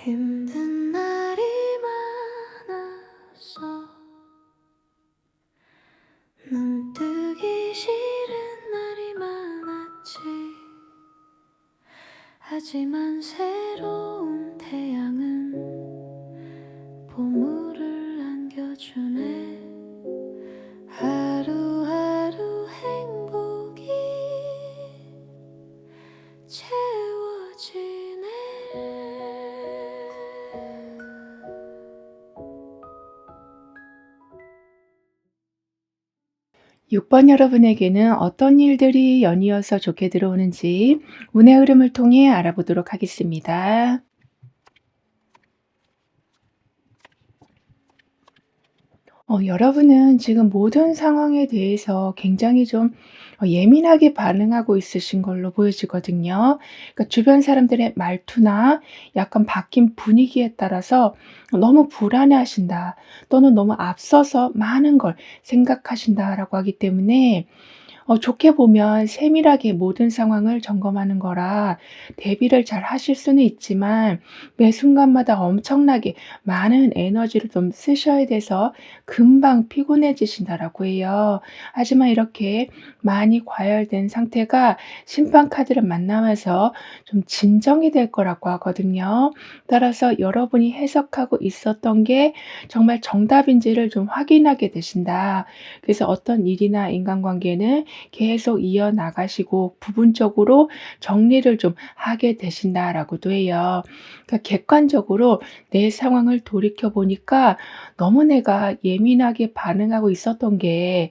힘든 날이 많았어. 눈 뜨기 싫은 날이 많았지. 하지만 새로운 태양은 보물을 안겨주네. 하루하루 행복이 채워지네. 6번 여러분에게는 어떤 일들이 연이어서 좋게 들어오는지 운의 흐름을 통해 알아보도록 하겠습니다. 여러분은 지금 모든 상황에 대해서 굉장히 좀 예민하게 반응하고 있으신 걸로 보여지거든요. 그러니까 주변 사람들의 말투나 약간 바뀐 분위기에 따라서 너무 불안해하신다, 또는 너무 앞서서 많은 걸 생각하신다라고 하기 때문에 좋게 보면 세밀하게 모든 상황을 점검하는 거라 대비를 잘 하실 수는 있지만 매 순간마다 엄청나게 많은 에너지를 좀 쓰셔야 돼서 금방 피곤해지신다라고 해요. 하지만 이렇게 많이 과열된 상태가 심판 카드를 만나면서 좀 진정이 될 거라고 하거든요. 따라서 여러분이 해석하고 있었던 게 정말 정답인지를 좀 확인하게 되신다. 그래서 어떤 일이나 인간관계는 계속 이어나가시고 부분적으로 정리를 좀 하게 되신다라고도 해요. 그러니까 객관적으로 내 상황을 돌이켜 보니까 너무 내가 예민하게 반응하고 있었던 게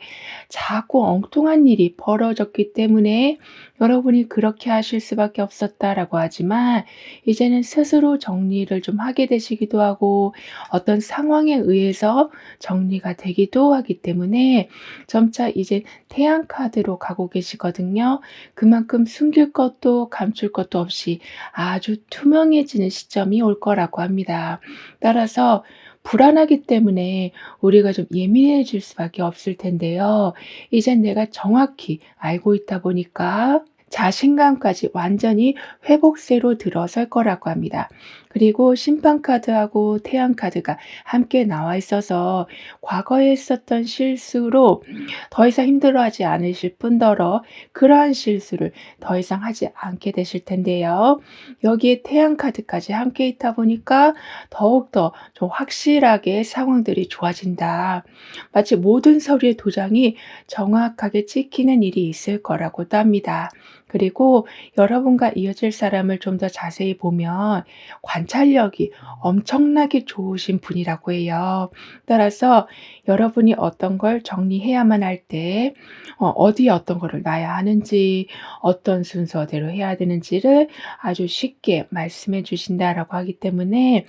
자꾸 엉뚱한 일이 벌어졌기 때문에 여러분이 그렇게 하실 수밖에 없었다라고 하지만, 이제는 스스로 정리를 좀 하게 되시기도 하고 어떤 상황에 의해서 정리가 되기도 하기 때문에 점차 이제 태양 카드로 가고 계시거든요. 그만큼 숨길 것도 감출 것도 없이 아주 투명해지는 시점이 올 거라고 합니다. 따라서 불안하기 때문에 우리가 좀 예민해질 수밖에 없을 텐데요. 이젠 내가 정확히 알고 있다 보니까 자신감까지 완전히 회복세로 들어설 거라고 합니다. 그리고 심판 카드하고 태양 카드가 함께 나와 있어서 과거에 했었던 실수로 더 이상 힘들어하지 않으실 뿐더러 그러한 실수를 더 이상 하지 않게 되실 텐데요. 여기에 태양 카드까지 함께 있다 보니까 더욱더 좀 확실하게 상황들이 좋아진다. 마치 모든 서류의 도장이 정확하게 찍히는 일이 있을 거라고도 합니다. 그리고 여러분과 이어질 사람을 좀 더 자세히 보면 관찰력이 엄청나게 좋으신 분이라고 해요. 따라서 여러분이 어떤 걸 정리해야만 할 때 어디에 어떤 거를 놔야 하는지, 어떤 순서대로 해야 되는지를 아주 쉽게 말씀해 주신다라고 하기 때문에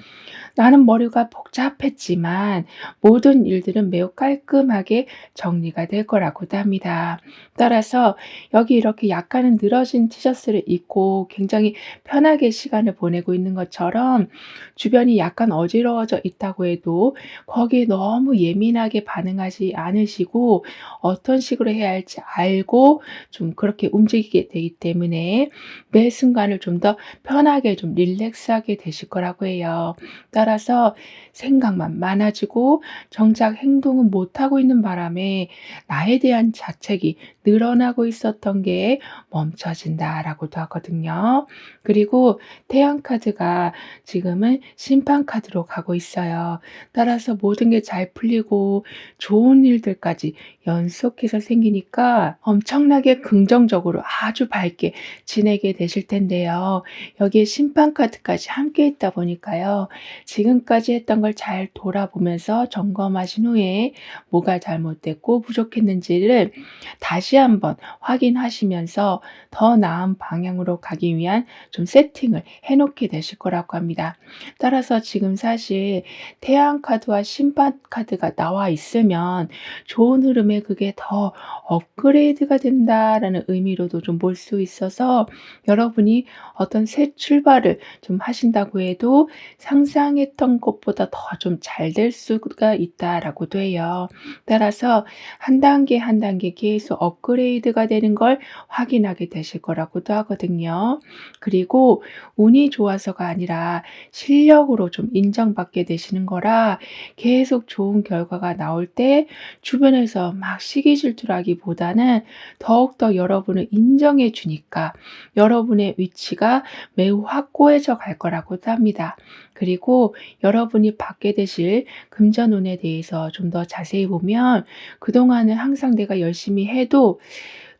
나는 머리가 복잡했지만 모든 일들은 매우 깔끔하게 정리가 될 거라고도 합니다. 따라서 여기 이렇게 약간은 늘어진 티셔츠를 입고 굉장히 편하게 시간을 보내고 있는 것처럼 주변이 약간 어지러워져 있다고 해도 거기에 너무 예민하게 반응하지 않으시고 어떤 식으로 해야 할지 알고 좀 그렇게 움직이게 되기 때문에 매 순간을 좀 더 편하게 좀 릴렉스하게 되실 거라고 해요. 따라서 생각만 많아지고 정작 행동은 못하고 있는 바람에 나에 대한 자책이 늘어나고 있었던 게 멈춰진다라고도 하거든요. 그리고 태양 카드가 지금은 심판 카드로 가고 있어요. 따라서 모든 게 잘 풀리고 좋은 일들까지 연속해서 생기니까 엄청나게 긍정적으로 아주 밝게 지내게 되실 텐데요. 여기에 심판 카드까지 함께 있다 보니까요. 지금까지 했던 걸 잘 돌아보면서 점검하신 후에 뭐가 잘못됐고 부족했는지를 다시 한번 확인하시면서 더 나은 방향으로 가기 위한 좀 세팅을 해 놓게 되실 거라고 합니다. 따라서 지금 사실 태양 카드와 심판 카드가 나와 나와 있으면 좋은 흐름에 그게 더 업그레이드가 된다라는 의미로도 좀 볼 수 있어서 여러분이 어떤 새 출발을 좀 하신다고 해도 상상했던 것보다 더 좀 잘 될 수가 있다라고도 해요. 따라서 한 단계 한 단계 계속 업그레이드가 되는 걸 확인하게 되실 거라고도 하거든요. 그리고 운이 좋아서가 아니라 실력으로 좀 인정받게 되시는 거라 계속 좋은 결과가 나올 때 주변에서 막 시기 질투라기보다는 더욱더 여러분을 인정해 주니까 여러분의 위치가 매우 확고해져 갈 거라고도 합니다. 그리고 여러분이 받게 되실 금전운에 대해서 좀 더 자세히 보면 그동안은 항상 내가 열심히 해도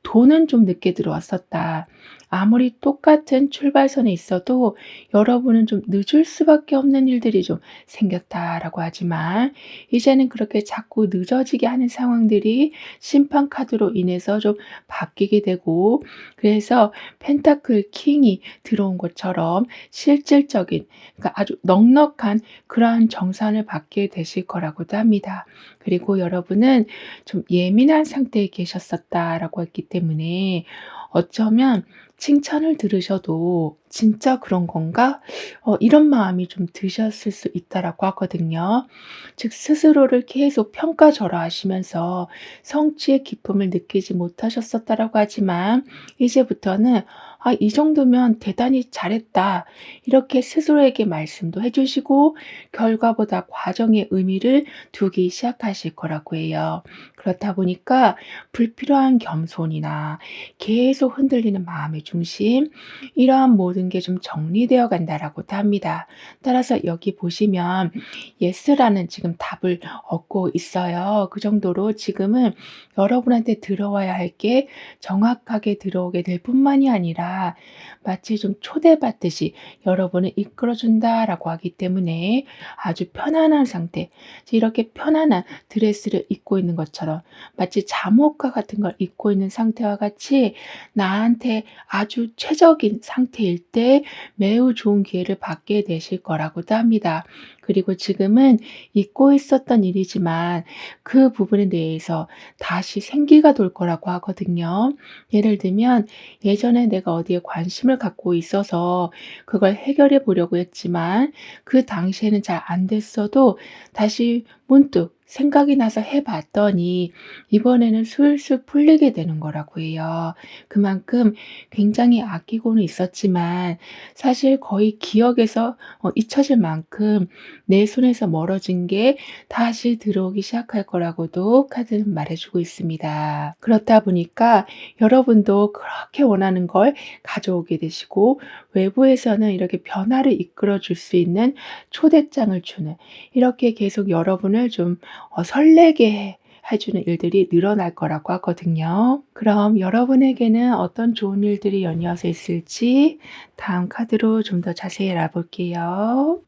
돈은 좀 늦게 들어왔었다. 아무리 똑같은 출발선에 있어도 여러분은 좀 늦을 수밖에 없는 일들이 좀 생겼다라고 하지만 이제는 그렇게 자꾸 늦어지게 하는 상황들이 심판 카드로 인해서 좀 바뀌게 되고 그래서 펜타클 킹이 들어온 것처럼 실질적인 그러니까 아주 넉넉한 그러한 정산을 받게 되실 거라고도 합니다. 그리고 여러분은 좀 예민한 상태에 계셨었다라고 했기 때문에 어쩌면 칭찬을 들으셔도 '진짜 그런 건가?' 이런 마음이 좀 드셨을 수 있다라고 하거든요. 즉 스스로를 계속 평가절하하시면서 성취의 기쁨을 느끼지 못하셨었다라고 하지만 이제부터는 '아 이 정도면 대단히 잘했다.' 이렇게 스스로에게 말씀도 해 주시고 결과보다 과정의 의미를 두기 시작하실 거라고 해요. 그렇다 보니까 불필요한 겸손이나 계속 흔들리는 마음의 중심 이러한 모든 게 좀 정리되어 간다라고도 합니다. 따라서 여기 보시면 예스라는 지금 답을 얻고 있어요. 그 정도로 지금은 여러분한테 들어와야 할 게 정확하게 들어오게 될 뿐만이 아니라 마치 좀 초대받듯이 여러분을 이끌어 준다라고 하기 때문에 아주 편안한 상태, 이렇게 편안한 드레스를 입고 있는 것처럼 마치 잠옷과 같은 걸 입고 있는 상태와 같이 나한테 아주 최적인 상태일 때 매우 좋은 기회를 받게 되실 거라고도 합니다. 그리고 지금은 잊고 있었던 일이지만 그 부분에 대해서 다시 생기가 돌 거라고 하거든요. 예를 들면 예전에 내가 어디에 관심을 갖고 있어서 그걸 해결해 보려고 했지만 그 당시에는 잘 안 됐어도 다시 문득 생각이 나서 해 봤더니 이번에는 술술 풀리게 되는 거라고 해요. 그만큼 굉장히 아끼고는 있었지만 사실 거의 기억에서 잊혀질 만큼 내 손에서 멀어진 게 다시 들어오기 시작할 거라고도 카드는 말해 주고 있습니다. 그렇다 보니까 여러분도 그렇게 원하는 걸 가져오게 되시고 외부에서는 이렇게 변화를 이끌어 줄 수 있는 초대장을 주는 이렇게 계속 여러분을 좀 설레게 해 주는 일들이 늘어날 거라고 하거든요. 그럼 여러분에게는 어떤 좋은 일들이 연이어서 있을지 다음 카드로 좀 더 자세히 알아볼게요.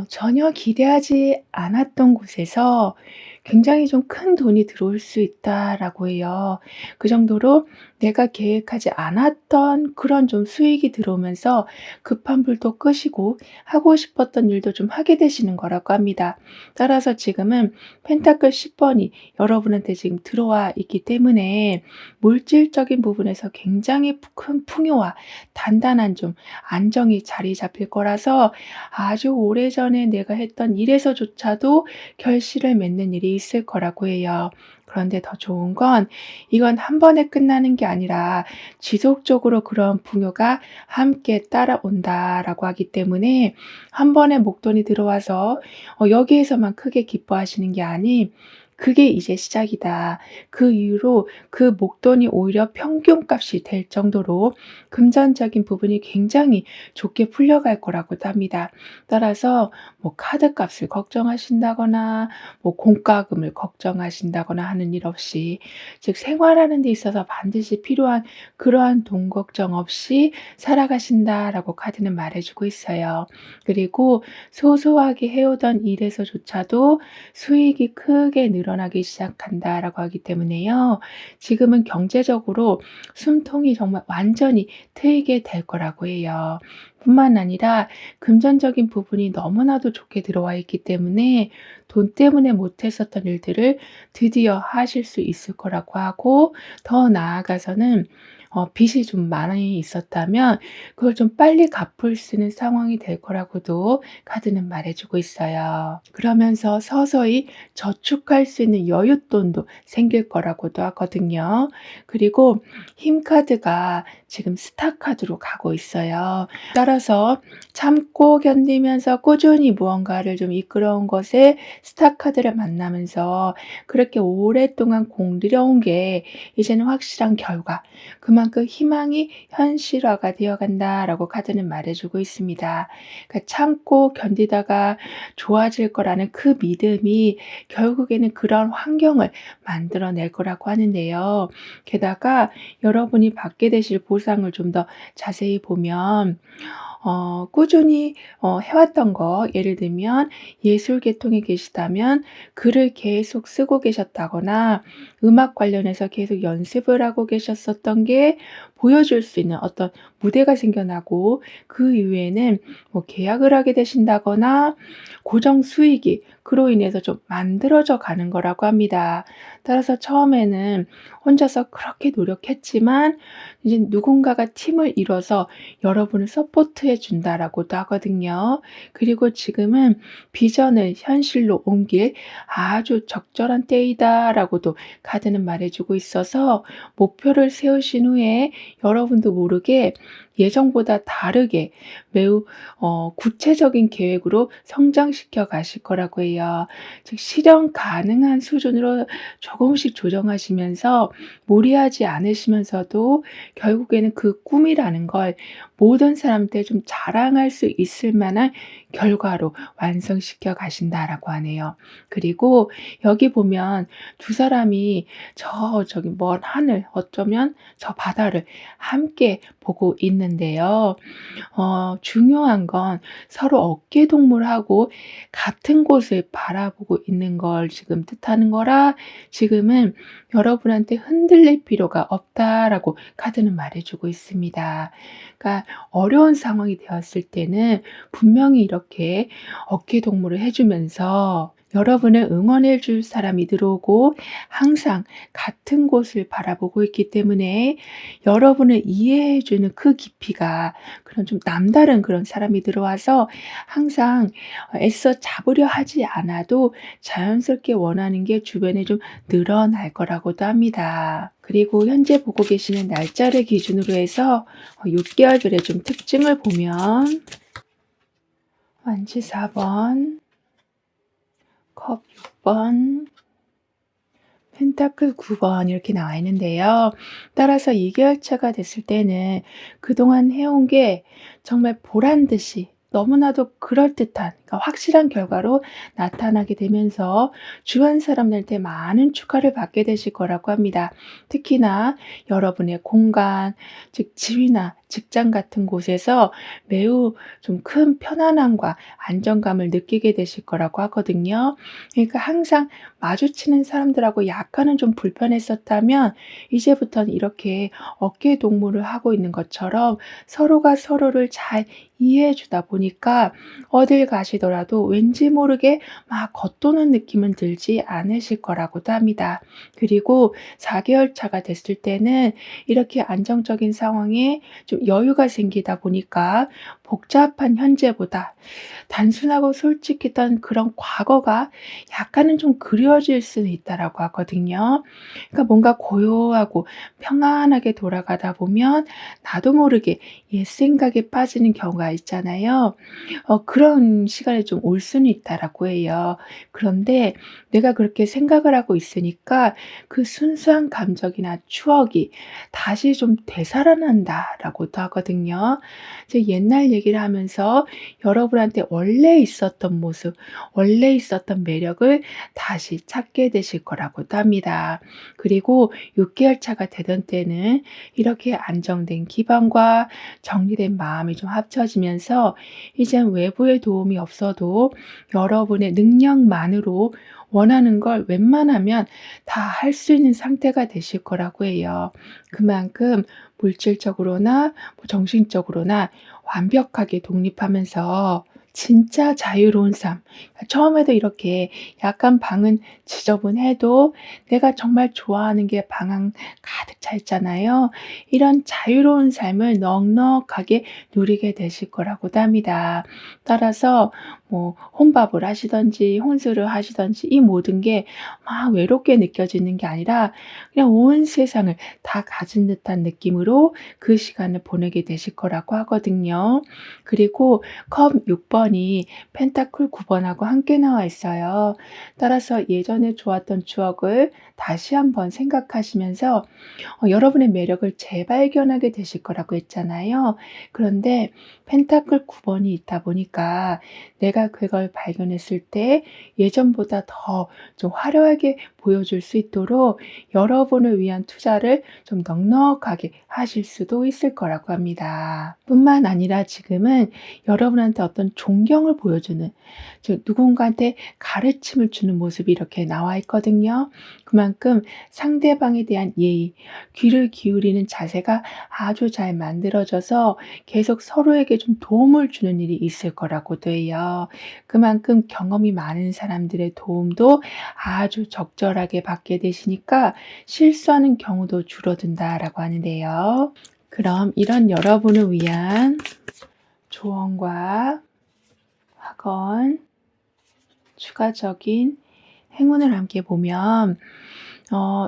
전혀 기대하지 않았던 곳에서 굉장히 좀 큰 돈이 들어올 수 있다라고 해요. 그 정도로 내가 계획하지 않았던 그런 좀 수익이 들어오면서 급한 불도 끄시고 하고 싶었던 일도 좀 하게 되시는 거라고 합니다. 따라서 지금은 펜타클 10 번이 여러분한테 지금 들어와 있기 때문에 물질적인 부분에서 굉장히 큰 풍요와 단단한 좀 안정이 자리 잡힐 거라서 아주 오래전에 내가 했던 일에서조차도 결실을 맺는 일이 있을 거라고 해요. 그런데 더 좋은 건 이건 한 번에 끝나는 게 아니라 지속적으로 그런 풍요가 함께 따라온다라고 하기 때문에 한 번에 목돈이 들어와서 여기에서만 크게 기뻐하시는 게 아닌 그게 이제 시작이다. 그 이후로 그 목돈이 오히려 평균값이 될 정도로 금전적인 부분이 굉장히 좋게 풀려갈 거라고도 합니다. 따라서 뭐 카드값을 걱정하신다거나 뭐 공과금을 걱정하신다거나 하는 일 없이 즉 생활하는 데 있어서 반드시 필요한 그러한 돈 걱정 없이 살아가신다라고 카드는 말해 주고 있어요. 그리고 소소하게 해오던 일에서조차도 수익이 크게 늘어나기 시작한다라고 하기 때문에요. 지금은 경제적으로 숨통이 정말 완전히 트이게 될 거라고 해요. 뿐만 아니라 금전적인 부분이 너무나도 좋게 들어와 있기 때문에 돈 때문에 못했었던 일들을 드디어 하실 수 있을 거라고 하고, 더 나아가서는 빚이 좀 많이 있었다면 그걸 좀 빨리 갚을 수 있는 상황이 될 거라고도 카드는 말해주고 있어요. 그러면서 서서히 저축할 수 있는 여윳돈도 생길 거라고도 하거든요. 그리고 힘 카드가 지금 스타 카드로 가고 있어요. 따라서 참고 견디면서 꾸준히 무언가를 좀 이끌어온 것에 스타 카드를 만나면서 그렇게 오랫동안 공들여온 게 이제는 확실한 결과, 그만큼 희망이 현실화가 되어 간다라고 카드는 말해주고 있습니다. 그러니까 참고 견디다가 좋아질 거라는 그 믿음이 결국에는 그런 환경을 만들어낼 거라고 하는데요. 게다가 여러분이 받게 되실 보상을 좀 더 자세히 보면 꾸준히 해왔던 거, 예를 들면 예술 계통에 계시다면 글을 계속 쓰고 계셨다거나 음악 관련해서 계속 연습을 하고 계셨었던 게 보여줄 수 있는 어떤 무대가 생겨나고, 그 이후에는 뭐 계약을 하게 되신다거나 고정 수익이 그로 인해서 좀 만들어져 가는 거라고 합니다. 따라서 처음에는 혼자서 그렇게 노력했지만 이제 누군가가 팀을 이뤄서 여러분을 서포트해 준다라고도 하거든요. 그리고 지금은 비전을 현실로 옮길 아주 적절한 때이다라고도 카드는 말해주고 있어서, 목표를 세우신 후에 여러분도 모르게 예정보다 다르게 매우 구체적인 계획으로 성장시켜 가실 거라고 해요. 즉 실현 가능한 수준으로 조금씩 조정하시면서 무리하지 않으시면서도 결국에는 그 꿈이라는 걸 모든 사람한테 좀 자랑할 수 있을 만한 결과로 완성시켜 가신다라고 하네요. 그리고 여기 보면 두 사람이 저기 먼 하늘, 어쩌면 저 바다를 함께 보고 있는데요. 중요한 건 서로 어깨 동무하고 같은 곳을 바라보고 있는 걸 지금 뜻하는 거라, 지금은 여러분한테 흔들릴 필요가 없다라고 카드는 말해주고 있습니다. 그러니까 어려운 상황이 되었을 때는 분명히 이렇게 어깨 동무를 해주면서 여러분을 응원해 줄 사람이 들어오고 항상 같은 곳을 바라보고 있기 때문에 여러분을 이해해 주는 그 깊이가, 그런 좀 남다른 그런 사람이 들어와서 항상 애써 잡으려 하지 않아도 자연스럽게 원하는 게 주변에 좀 늘어날 거라고도 합니다. 그리고 현재 보고 계시는 날짜를 기준으로 해서 6개월들의 좀 특징을 보면 완치 4번, 컵 6번, 펜타클 9번 이렇게 나와 있는데요. 따라서 2개월차가 됐을 때는 그동안 해온 게 정말 보란 듯이 너무나도 그럴듯한, 그러니까 확실한 결과로 나타나게 되면서 주변 사람들한테 많은 축하를 받게 되실 거라고 합니다. 특히나 여러분의 공간, 즉 집이나 직장 같은 곳에서 매우 좀 큰 편안함과 안정감을 느끼게 되실 거라고 하거든요. 그러니까 항상 마주치는 사람들하고 약간은 좀 불편했었다면 이제부터는 이렇게 어깨 동무를 하고 있는 것처럼 서로가 서로를 잘 이해해 주다 보니까 어딜 가시더라도 왠지 모르게 막 겉도는 느낌은 들지 않으실 거라고도 합니다. 그리고 4개월 차가 됐을 때는 이렇게 안정적인 상황에 좀 여유가 생기다 보니까 복잡한 현재보다 단순하고 솔직했던 그런 과거가 약간은 좀 그리워질 수는 있다라고 하거든요. 그러니까 뭔가 고요하고 평안하게 돌아가다 보면 나도 모르게 옛 생각에 빠지는 경우가 있잖아요. 그런 시간이 좀 올 수는 있다라고 해요. 그런데 내가 그렇게 생각을 하고 있으니까 그 순수한 감정이나 추억이 다시 좀 되살아난다라고도 하거든요. 이제 옛날 얘기를 하면서 여러분한테 원래 있었던 모습, 원래 있었던 매력을 다시 찾게 되실 거라고도 합니다. 그리고 6개월 차가 되던 때는 이렇게 안정된 기반과 정리된 마음이 좀 합쳐지면서 이젠 외부의 도움이 없어도 없어도 여러분의 능력만으로 원하는 걸 웬만하면 다 할 수 있는 상태가 되실 거라고 해요. 그만큼 물질적으로나 정신적으로나 완벽하게 독립하면서 진짜 자유로운 삶. 처음에도 이렇게 약간 방은 지저분해도 내가 정말 좋아하는 게 방 안 가득 차 있잖아요. 이런 자유로운 삶을 넉넉하게 누리게 되실 거라고도 합니다. 따라서 혼밥을 하시든지 혼술을 하시든지 이 모든 게 막 외롭게 느껴지는 게 아니라 그냥 온 세상을 다 가진 듯한 느낌으로 그 시간을 보내게 되실 거라고 하거든요. 그리고 컵 6 번이 펜타클 9 번하고 함께 나와 있어요. 따라서 예전에 좋았던 추억을 다시 한번 생각하시면서 여러분의 매력을 재발견하게 되실 거라고 했잖아요. 그런데 펜타클 9 번이 있다 보니까 내가 그걸 발견했을 때 예전보다 더 좀 화려하게 보여줄 수 있도록 여러분을 위한 투자를 좀 넉넉하게 하실 수도 있을 거라고 합니다. 뿐만 아니라 지금은 여러분한테 어떤 존경을 보여주는, 즉 누군가한테 가르침을 주는 모습이 이렇게 나와 있거든요. 그만큼 상대방에 대한 예의, 귀를 기울이는 자세가 아주 잘 만들어져서 계속 서로에게 좀 도움을 주는 일이 있을 거라고도 해요. 그만큼 경험이 많은 사람들의 도움도 아주 적절하게 받게 되시니까 실수하는 경우도 줄어든다라고 하는데요. 그럼 이런 여러분을 위한 조언과 학원, 추가적인 행운을 함께 보면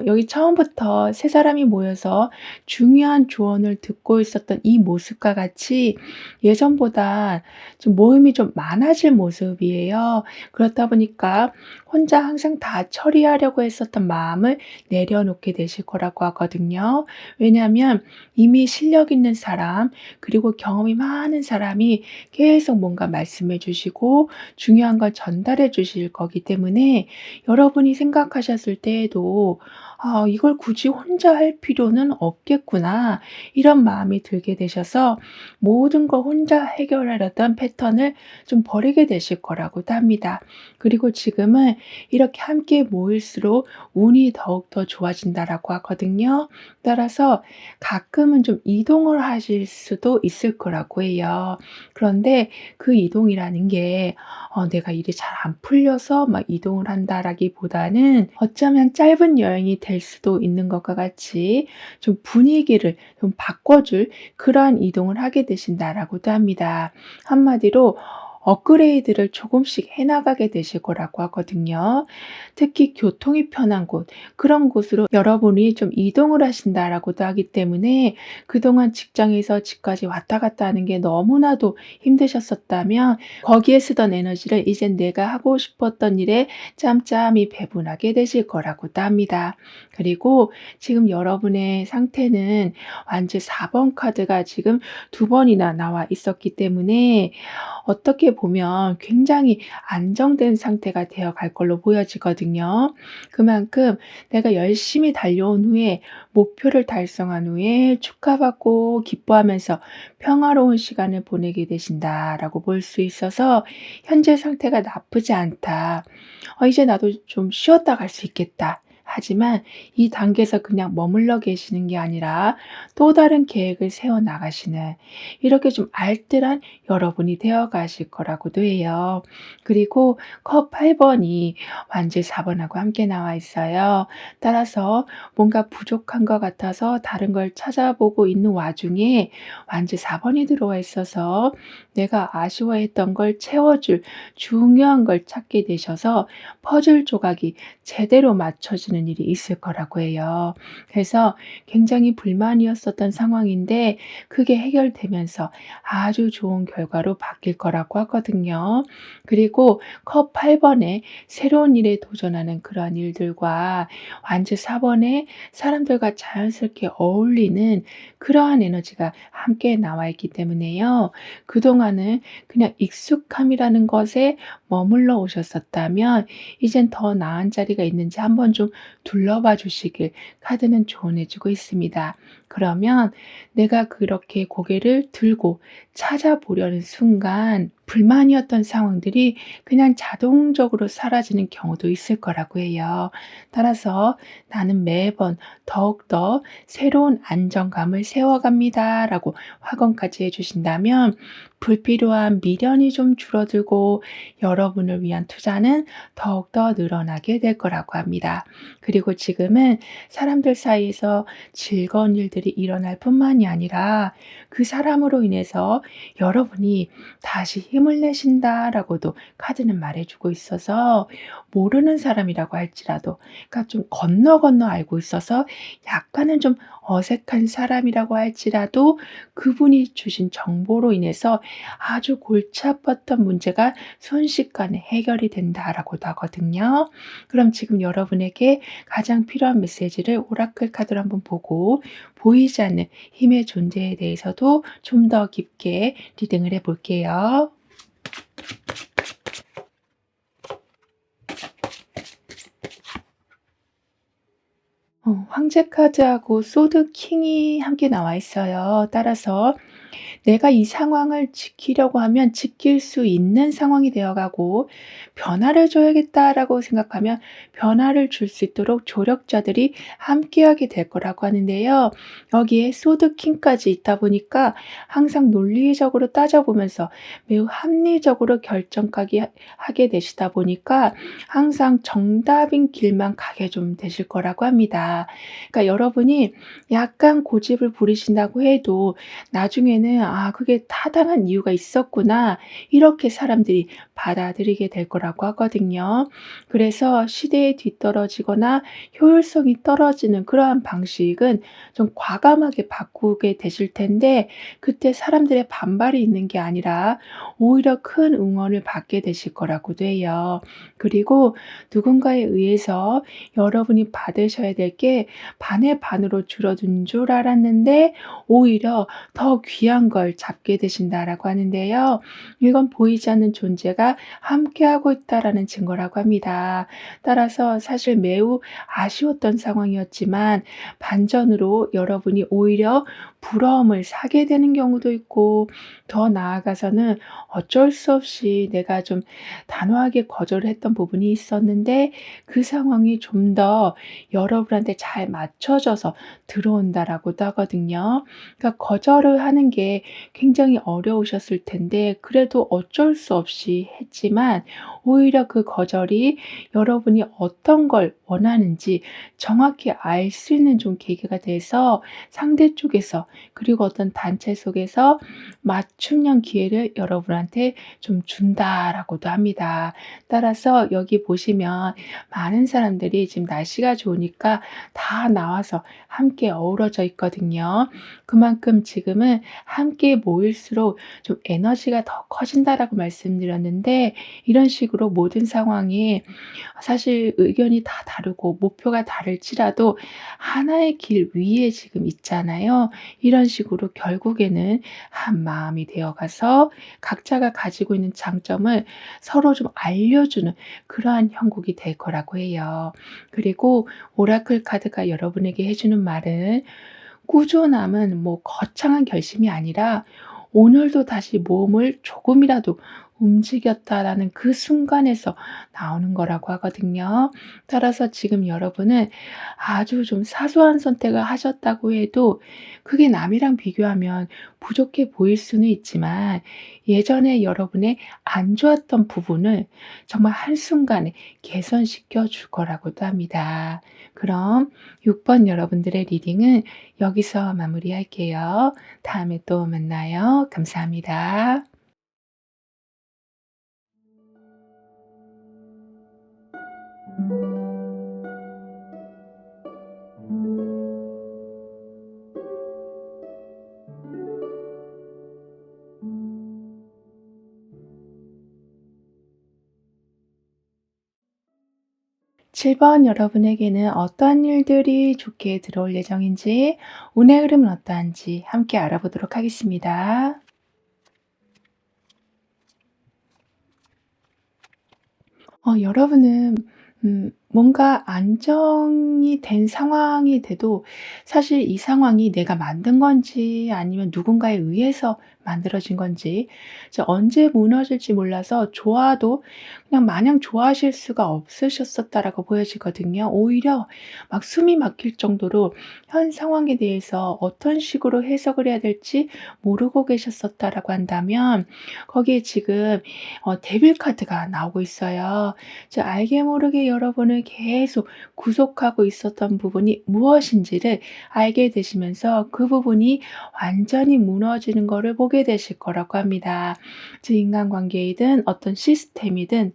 여기 처음부터 세 사람이 모여서 중요한 조언을 듣고 있었던 이 모습과 같이 예전보다 좀 모임이 좀 많아질 모습이에요. 그렇다 보니까 혼자 항상 다 처리하려고 했었던 마음을 내려놓게 되실 거라고 하거든요. 왜냐하면 이미 실력 있는 사람, 그리고 경험이 많은 사람이 계속 뭔가 말씀해 주시고 중요한 걸 전달해 주실 거기 때문에 여러분이 생각하셨을 때에도 '아 이걸 굳이 혼자 할 필요는 없겠구나.' 이런 마음이 들게 되셔서 모든 걸 혼자 해결하려던 패턴을 좀 버리게 되실 거라고도 합니다. 그리고 지금은 이렇게 함께 모일수록 운이 더욱더 좋아진다라고 하거든요. 따라서 가끔은 좀 이동을 하실 수도 있을 거라고 해요. 그런데 그 이동이라는 게 내가 일이 잘 안 풀려서 막 이동을 한다라기보다는 어쩌면 짧은 여행이 될 수도 있는 것과 같이 좀 분위기를 좀 바꿔줄 그러한 이동을 하게 되신다라고도 합니다. 한마디로 업그레이드를 조금씩 해 나가게 되실 거라고 하거든요. 특히 교통이 편한 곳, 그런 곳으로 여러분이 좀 이동을 하신다라고도 하기 때문에 그동안 직장에서 집까지 왔다 갔다 하는 게 너무나도 힘드셨었다면 거기에 쓰던 에너지를 이젠 내가 하고 싶었던 일에 짬짬이 배분하게 되실 거라고도 합니다. 그리고 지금 여러분의 상태는 완전 4번 카드가 지금 2 번이나 나와 있었기 때문에 어떻게 보면 굉장히 안정된 상태가 되어 갈 걸로 보여지거든요. 그만큼 내가 열심히 달려온 후에 목표를 달성한 후에 축하받고 기뻐하면서 평화로운 시간을 보내게 되신다라고 볼 수 있어서 현재 상태가 나쁘지 않다. '이제 나도 좀 쉬었다 갈 수 있겠다.' 하지만 이 단계에서 그냥 머물러 계시는 게 아니라 또 다른 계획을 세워 나가시는 이렇게 좀 알뜰한 여러분이 되어 가실 거라고도 해요. 그리고 컵 8 번이 완질 4 번하고 함께 나와 있어요. 따라서 뭔가 부족한 것 같아서 다른 걸 찾아보고 있는 와중에 완질 4 번이 들어와 있어서 내가 아쉬워했던 걸 채워줄 중요한 걸 찾게 되셔서 퍼즐 조각이 제대로 맞춰지는 일이 있을 거라고 해요. 그래서 굉장히 불만이었었던 상황인데 그게 해결되면서 아주 좋은 결과로 바뀔 거라고 하거든요. 그리고 컵 8 번에 새로운 일에 도전하는 그런 일들과 완즈 4 번에 사람들과 자연스럽게 어울리는 그러한 에너지가 함께 나와 있기 때문에요. 그동안은 그냥 익숙함이라는 것에 머물러 오셨었다면 이젠 더 나은 자리가 있는지 한번 좀 둘러봐 주시길 카드는 조언해 주고 있습니다. 그러면 내가 그렇게 고개를 들고 찾아보려는 순간 불만이었던 상황들이 그냥 자동적으로 사라지는 경우도 있을 거라고 해요. 따라서 나는 매번 더욱더 새로운 안정감을 세워갑니다라고 확언까지 해주신다면 불필요한 미련이 좀 줄어들고 여러분을 위한 투자는 더욱더 늘어나게 될 거라고 합니다. 그리고 지금은 사람들 사이에서 즐거운 일들이 일어날 뿐만이 아니라 그 사람으로 인해서 여러분이 다시 힘을 내신다라고도 카드는 말해주고 있어서 모르는 사람이라고 할지라도 그러니까 좀 건너 알고 있어서 약간은 좀 어색한 사람이라고 할지라도 그분이 주신 정보로 인해서 아주 골치 아팠던 문제가 순식간에 해결이 된다라고도 하거든요. 그럼 지금 여러분에게 가장 필요한 메시지를 오라클 카드로 한번 보고 보이지 않는 힘의 존재에 대해서도 좀 더 깊게 리딩을 해 볼게요. 황제 카드하고 소드 킹이 함께 나와 있어요. 따라서 내가 이 상황을 지키려고 하면 지킬 수 있는 상황이 되어가고 변화를 줘야겠다라고 생각하면 변화를 줄 수 있도록 조력자들이 함께하게 될 거라고 하는데요. 여기에 소드킹까지 있다 보니까 항상 논리적으로 따져보면서 매우 합리적으로 결정까지 하게 되시다 보니까 항상 정답인 길만 가게 좀 되실 거라고 합니다. 그러니까 여러분이 약간 고집을 부리신다고 해도 나중에는 '아 그게 타당한 이유가 있었구나.' 이렇게 사람들이 받아들이게 될 거라고 하거든요. 그래서 시대에 뒤떨어지거나 효율성이 떨어지는 그러한 방식은 좀 과감하게 바꾸게 되실 텐데 그때 사람들의 반발이 있는 게 아니라 오히려 큰 응원을 받게 되실 거라고도 해요. 그리고 누군가에 의해서 여러분이 받으셔야 될 게 반의 반으로 줄어든 줄 알았는데 오히려 더 귀한 걸 잡게 되신다라고 하는데요. 이건 보이지 않는 존재가 함께하고 있다라는 증거라고 합니다. 따라서 사실 매우 아쉬웠던 상황이었지만 반전으로 여러분이 오히려 부러움을 사게 되는 경우도 있고 더 나아가서는 어쩔 수 없이 내가 좀 단호하게 거절을 했던 부분이 있었는데 그 상황이 좀 더 여러분한테 잘 맞춰져서 들어온다라고도 하거든요. 그러니까 거절을 하는 게 굉장히 어려우셨을 텐데 그래도 어쩔 수 없이 했지만 오히려 그 거절이 여러분이 어떤 걸 원하는지 정확히 알 수 있는 좀 계기가 돼서 상대 쪽에서 그리고 어떤 단체 속에서 맞춤형 기회를 여러분한테 좀 준다라고도 합니다. 따라서 여기 보시면 많은 사람들이 지금 날씨가 좋으니까 다 나와서 함께 어우러져 있거든요. 그만큼 지금은 함께 모일수록 좀 에너지가 더 커진다라고 말씀드렸는데 이런 식으로 모든 상황이 사실 의견이 다 다르고 목표가 다를지라도 하나의 길 위에 지금 있잖아요. 이런 식으로 결국에는 한 마음이 되어 가서 각자가 가지고 있는 장점을 서로 좀 알려주는 그러한 형국이 될 거라고 해요. 그리고 오라클 카드가 여러분에게 해 주는 말은 꾸준함은 뭐 거창한 결심이 아니라 오늘도 다시 몸을 조금이라도 움직였다라는 그 순간에서 나오는 거라고 하거든요. 따라서 지금 여러분은 아주 좀 사소한 선택을 하셨다고 해도 그게 남이랑 비교하면 부족해 보일 수는 있지만 예전에 여러분의 안 좋았던 부분을 정말 한순간에 개선시켜 줄 거라고도 합니다. 그럼 6번 여러분들의 리딩은 여기서 마무리할게요. 다음에 또 만나요. 감사합니다. 7번 여러분에게는 어떠한 일들이 좋게 들어올 예정인지 운의 흐름은 어떠한지 함께 알아보도록 하겠습니다. 여러분은 뭔가 안정이 된 상황이 돼도 사실 이 상황이 내가 만든 건지 아니면 누군가에 의해서 만들어진 건지 이제 언제 무너질지 몰라서 좋아도 그냥 마냥 좋아하실 수가 없으셨었다라고 보여지거든요. 오히려 막 숨이 막힐 정도로 현 상황에 대해서 어떤 식으로 해석을 해야 될지 모르고 계셨었다라고 한다면 거기에 지금 데빌 카드가 나오고 있어요. 즉 알게 모르게 여러분을 계속 구속하고 있었던 부분이 무엇인지를 알게 되시면서 그 부분이 완전히 무너지는 거를 보게 되실 거라고 합니다. 즉 인간관계이든 어떤 시스템이든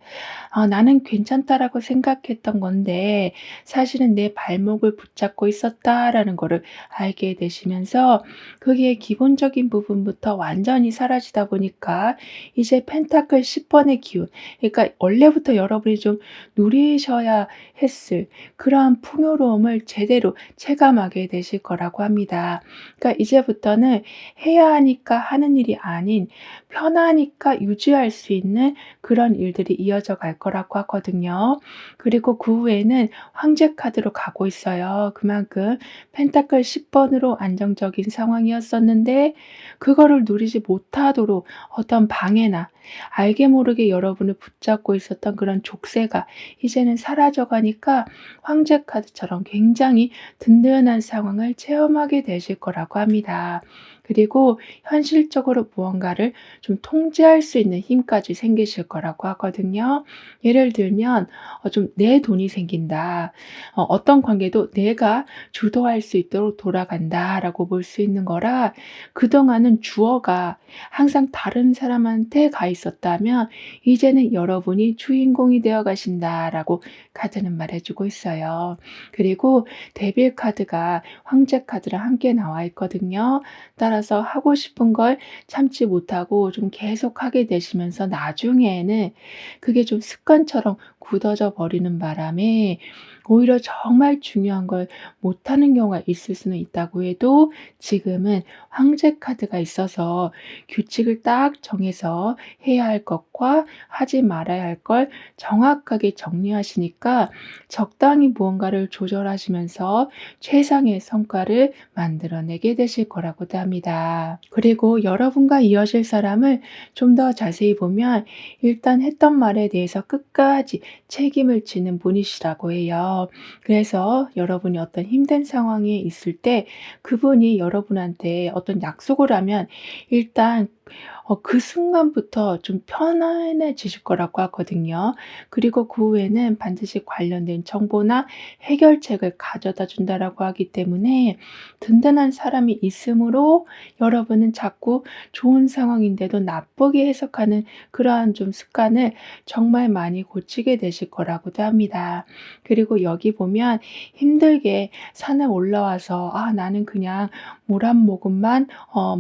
'나는 괜찮다.'라고 생각했던 건데 사실은 내 발목을 붙잡고 있었다라는 거를 알게 되시면서 그게 기본적인 부분부터 완전히 사라지다 보니까 이제 펜타클 10 번의 기운, 그러니까 원래부터 여러분이 좀 누리셔야 했을 그러한 풍요로움을 제대로 체감하게 되실 거라고 합니다. 그러니까 이제부터는 해야 하니까 하는 일이 아닌 편하니까 유지할 수 있는 그런 일들이 이어져 갈 거라고 하거든요. 그리고 그 후에는 황제 카드로 가고 있어요. 그만큼 펜타클 10 번으로 안정적인 상황이었었는데 그거를 누리지 못하도록 어떤 방해나 알게 모르게 여러분을 붙잡고 있었던 그런 족쇄가 이제는 사라져 가니까 황제 카드처럼 굉장히 든든한 상황을 체험하게 되실 거라고 합니다. 그리고 현실적으로 무언가를 좀 통제할 수 있는 힘까지 생기실 거라고 하거든요. 예를 들면 좀 '내 돈이 생긴다. 어떤 관계도 내가 주도할 수 있도록 돌아간다.'라고 볼 수 있는 거라 그동안은 주어가 항상 다른 사람한테 가 있었다면 이제는 여러분이 주인공이 되어 가신다라고 카드는 말해 주고 있어요. 그리고 데빌 카드가 황제 카드랑 함께 나와 있거든요. 따라서 하고 싶은 걸 참지 못하고 좀 계속하게 되시면서 나중에는 그게 좀 습관처럼 굳어져 버리는 바람에 오히려 정말 중요한 걸 못하는 경우가 있을 수는 있다고 해도 지금은 황제 카드가 있어서 규칙을 딱 정해서 해야 할 것과 하지 말아야 할 걸 정확하게 정리하시니까 적당히 무언가를 조절하시면서 최상의 성과를 만들어내게 되실 거라고도 합니다. 그리고 여러분과 이어질 사람을 좀 더 자세히 보면 일단 했던 말에 대해서 끝까지 책임을 지는 분이시라고 해요. 그래서 여러분이 어떤 힘든 상황에 있을 때 그분이 여러분한테 어떤 약속을 하면 일단 그 순간부터 좀 편안해지실 거라고 하거든요. 그리고 그 후에는 반드시 관련된 정보나 해결책을 가져다 준다라고 하기 때문에 든든한 사람이 있으므로 여러분은 자꾸 좋은 상황인데도 나쁘게 해석하는 그러한 좀 습관을 정말 많이 고치게 되실 거라고도 합니다. 그리고 여기 보면 힘들게 산에 올라와서 '아 나는 그냥 물 한 모금만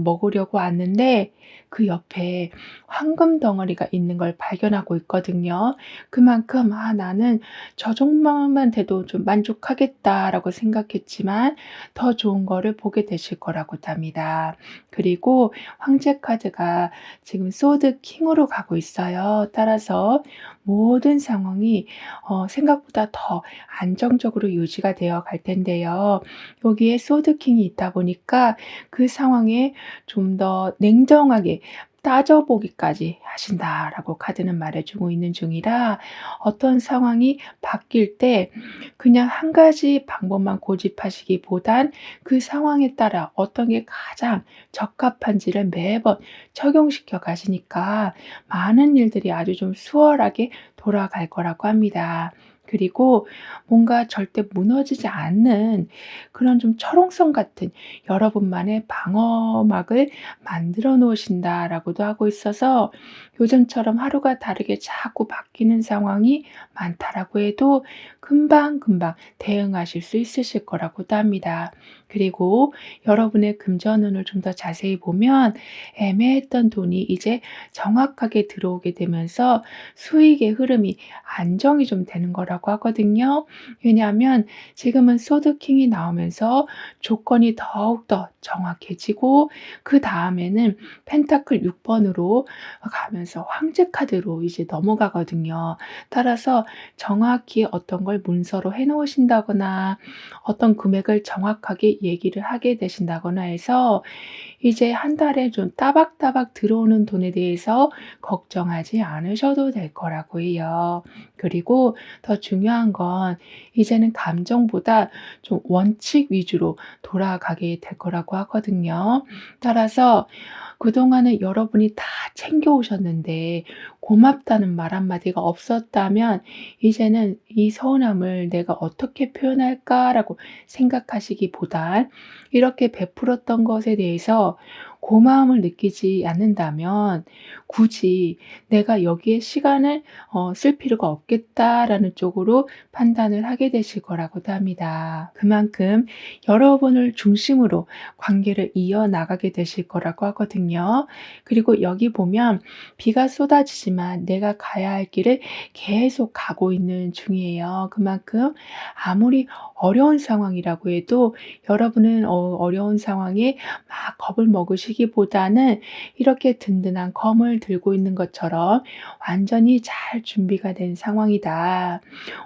먹으려고 왔는데' 그 옆에 황금 덩어리가 있는 걸 발견하고 있거든요. 그만큼 '아 나는 저 정도만 돼도 좀 만족하겠다.'라고 생각했지만 더 좋은 거를 보게 되실 거라고도 합니다. 그리고 황제 카드가 지금 소드 킹으로 가고 있어요. 따라서 모든 상황이 생각보다 더 안정적으로 유지가 되어 갈 텐데요. 여기에 소드 킹이 있다 보니까 그 상황에 좀 더 냉정하게 따져 보기까지 하신다라고 카드는 말해 주고 있는 중이라 어떤 상황이 바뀔 때 그냥 한 가지 방법만 고집하시기보단 그 상황에 따라 어떤 게 가장 적합한지를 매번 적용시켜 가시니까 많은 일들이 아주 좀 수월하게 돌아갈 거라고 합니다. 그리고 뭔가 절대 무너지지 않는 그런 좀 철옹성 같은 여러분만의 방어막을 만들어 놓으신다라고도 하고 있어서 요즘처럼 하루가 다르게 자꾸 바뀌는 상황이 많다라고 해도 금방금방 대응하실 수 있으실 거라고도 합니다. 그리고 여러분의 금전운을 좀 더 자세히 보면 애매했던 돈이 이제 정확하게 들어오게 되면서 수익의 흐름이 안정이 좀 되는 거라고 거라고 하거든요. 왜냐하면 지금은 소드킹이 나오면서 조건이 더욱더 정확해지고 그다음에는 펜타클 6 번으로 가면서 황제 카드로 이제 넘어가거든요. 따라서 정확히 어떤 걸 문서로 해 놓으신다거나 어떤 금액을 정확하게 얘기를 하게 되신다거나 해서 이제 한 달에 좀 따박따박 들어오는 돈에 대해서 걱정하지 않으셔도 될 거라고 해요. 그리고 더 중요한 건 이제는 감정보다 좀 원칙 위주로 돌아가게 될 거라고 하거든요. 따라서 그동안은 여러분이 다 챙겨 오셨는데 고맙다는 말 한마디가 없었다면 이제는 '이 서운함을 내가 어떻게 표현할까?'라고 생각하시기보단 이렇게 베풀었던 것에 대해서 고마움을 느끼지 않는다면 굳이 '내가 여기에 시간을 쓸 필요가 없겠다.'라는 쪽으로 판단을 하게 되실 거라고도 합니다. 그만큼 여러분을 중심으로 관계를 이어나가게 되실 거라고 하거든요. 그리고 여기 보면 비가 쏟아지지만 내가 가야 할 길을 계속 가고 있는 중이에요. 그만큼 아무리 어려운 상황이라고 해도 여러분은 어려운 상황에 막 겁을 먹으시기보다는 이렇게 든든한 검을 들고 있는 것처럼 완전히 잘 준비가 된 상황이다.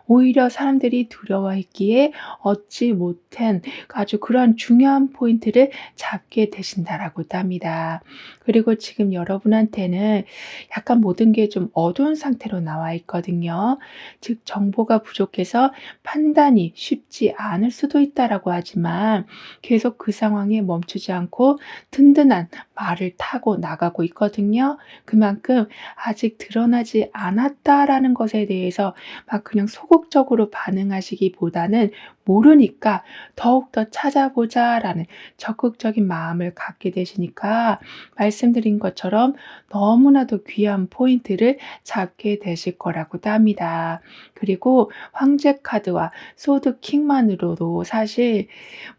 오히려 사람들이 두려워했기에 얻지 못한 아주 그러한 중요한 포인트를 잡게 되신다라고도 합니다. 그리고 지금 여러분한테는 약간 모든 게 좀 어두운 상태로 나와 있거든요. 즉 정보가 부족해서 판단이 쉽지 않을 수도 있다라고 하지만 계속 그 상황에 멈추지 않고 든든한 말을 타고 나가고 있거든요. 그만큼 아직 드러나지 않았다라는 것에 대해서 막 그냥 소극적으로 반응하시기보다는 모르니까 더욱더 찾아보자라는 적극적인 마음을 갖게 되시니까 말씀드린 것처럼 너무나도 귀한 포인트를 잡게 되실 거라고도 합니다. 그리고 황제 카드와 소드 킹만으로도 사실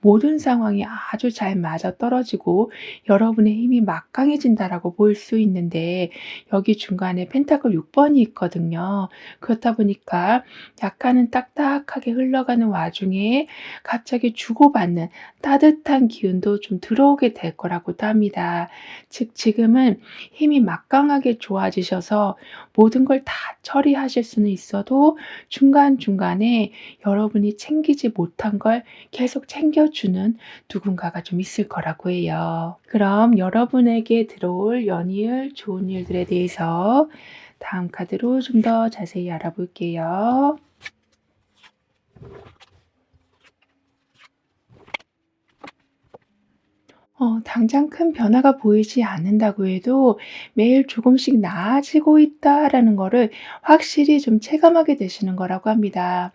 모든 상황이 아주 잘 맞아떨어지고 여러분의 힘이 막강해진다라고 보일 수 있는데 여기 중간에 펜타클 6 번이 있거든요. 그렇다 보니까 약간은 딱딱하게 흘러가는 와중에 갑자기 주고받는 따뜻한 기운도 좀 들어오게 될 거라고도 합니다. 즉 지금은 힘이 막강하게 좋아지셔서 모든 걸 다 처리하실 수는 있어도 중간중간에 여러분이 챙기지 못한 걸 계속 챙겨주는 누군가가 좀 있을 거라고 해요. 그럼 여러분에게 들어올 연이을 좋은 일들에 대해서 다음 카드로 좀 더 자세히 알아볼게요. 당장 큰 변화가 보이지 않는다고 해도 매일 조금씩 나아지고 있다라는 거를 확실히 좀 체감하게 되시는 거라고 합니다.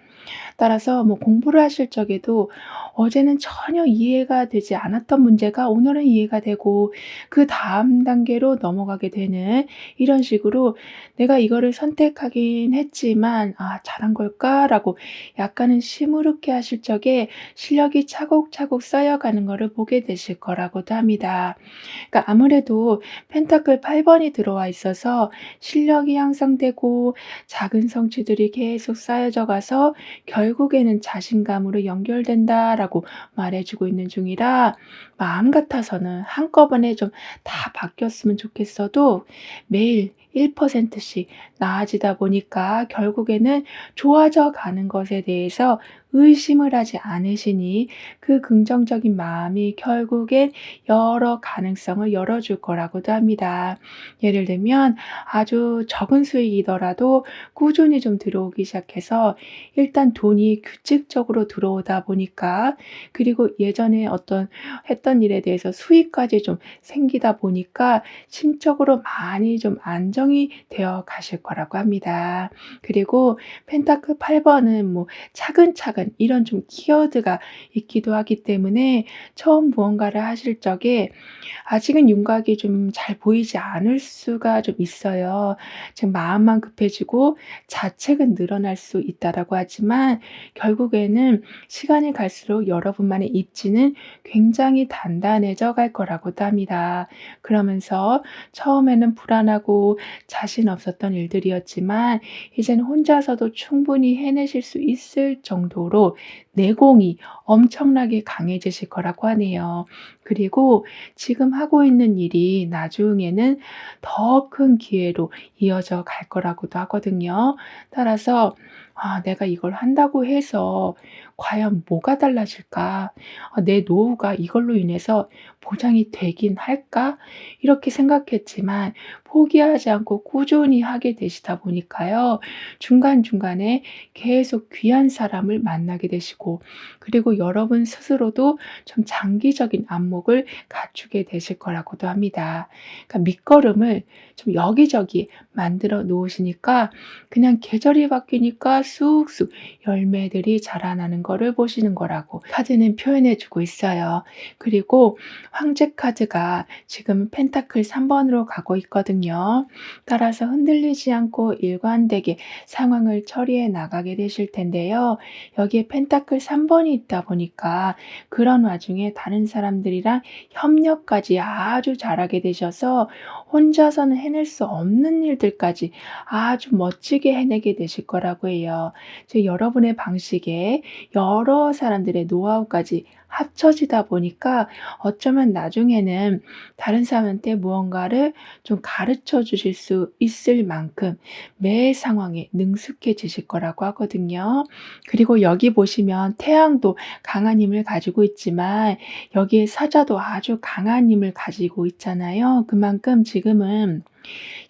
따라서 뭐 공부를 하실 적에도 어제는 전혀 이해가 되지 않았던 문제가 오늘은 이해가 되고 그다음 단계로 넘어가게 되는 이런 식으로 '내가 이거를 선택하긴 했지만 아 잘한 걸까?'라고 약간은 시무룩해 하실 적에 실력이 차곡차곡 쌓여가는 거를 보게 되실 거라고도 합니다. 그러니까 아무래도 펜타클 8 번이 들어와 있어서 실력이 향상되고 작은 성취들이 계속 쌓여져 가서 결국에는 자신감으로 연결된다라고 말해 주고 있는 중이라 마음 같아서는 한꺼번에 좀 다 바뀌었으면 좋겠어도 매일 1%씩 나아지다 보니까 결국에는 좋아져 가는 것에 대해서 의심을 하지 않으시니 그 긍정적인 마음이 결국엔 여러 가능성을 열어줄 거라고도 합니다. 예를 들면 아주 적은 수익이더라도 꾸준히 좀 들어오기 시작해서 일단 돈이 규칙적으로 들어오다 보니까 그리고 예전에 어떤 했던 일에 대해서 수익까지 좀 생기다 보니까 심적으로 많이 좀 안정이 되어 가실 거라고 합니다. 그리고 펜타클 8 번은 뭐 차근차근 이런 좀 키워드가 있기도 하기 때문에 처음 무언가를 하실 적에 아직은 윤곽이 좀 잘 보이지 않을 수가 좀 있어요. 지금 마음만 급해지고 자책은 늘어날 수 있다라고 하지만 결국에는 시간이 갈수록 여러분만의 입지는 굉장히 단단해져 갈 거라고도 합니다. 그러면서 처음에는 불안하고 자신 없었던 일들이 일들이었지만 이제는 혼자서도 충분히 해내실 수 있을 정도로 내공이 엄청나게 강해지실 거라고 하네요. 그리고 지금 하고 있는 일이 나중에는 더 큰 기회로 이어져 갈 거라고도 하거든요. 따라서 '아 내가 이걸 한다고 해서 과연 뭐가 달라질까? 내 노후가 이걸로 인해서 보장이 되긴 할까?' 이렇게 생각했지만 포기하지 않고 꾸준히 하게 되시다 보니까요. 중간중간에 계속 귀한 사람을 만나게 되시고 그리고 여러분 스스로도 좀 장기적인 안목을 갖추게 되실 거라고도 합니다. 그러니까 밑거름을 좀 여기저기 만들어 놓으시니까 그냥 계절이 바뀌니까 쑥쑥 열매들이 자라나는 거를 보시는 거라고 카드는 표현해 주고 있어요. 그리고 황제 카드가 지금 펜타클 3 번으로 가고 있거든요. 따라서 흔들리지 않고 일관되게 상황을 처리해 나가게 되실 텐데요. 여기에 펜타클 3 번이 있다 보니까 그런 와중에 다른 사람들이랑 협력까지 아주 잘하게 되셔서 혼자서는 해낼 수 없는 일들까지 아주 멋지게 해내게 되실 거라고 해요. 즉 여러분의 방식에 여러 사람들의 노하우까지 합쳐지다 보니까 어쩌면 나중에는 다른 사람한테 무언가를 좀 가르쳐 주실 수 있을 만큼 매 상황에 능숙해지실 거라고 하거든요. 그리고 여기 보시면 태양도 강한 힘을 가지고 있지만 여기에 사자도 아주 강한 힘을 가지고 있잖아요. 그만큼 지금은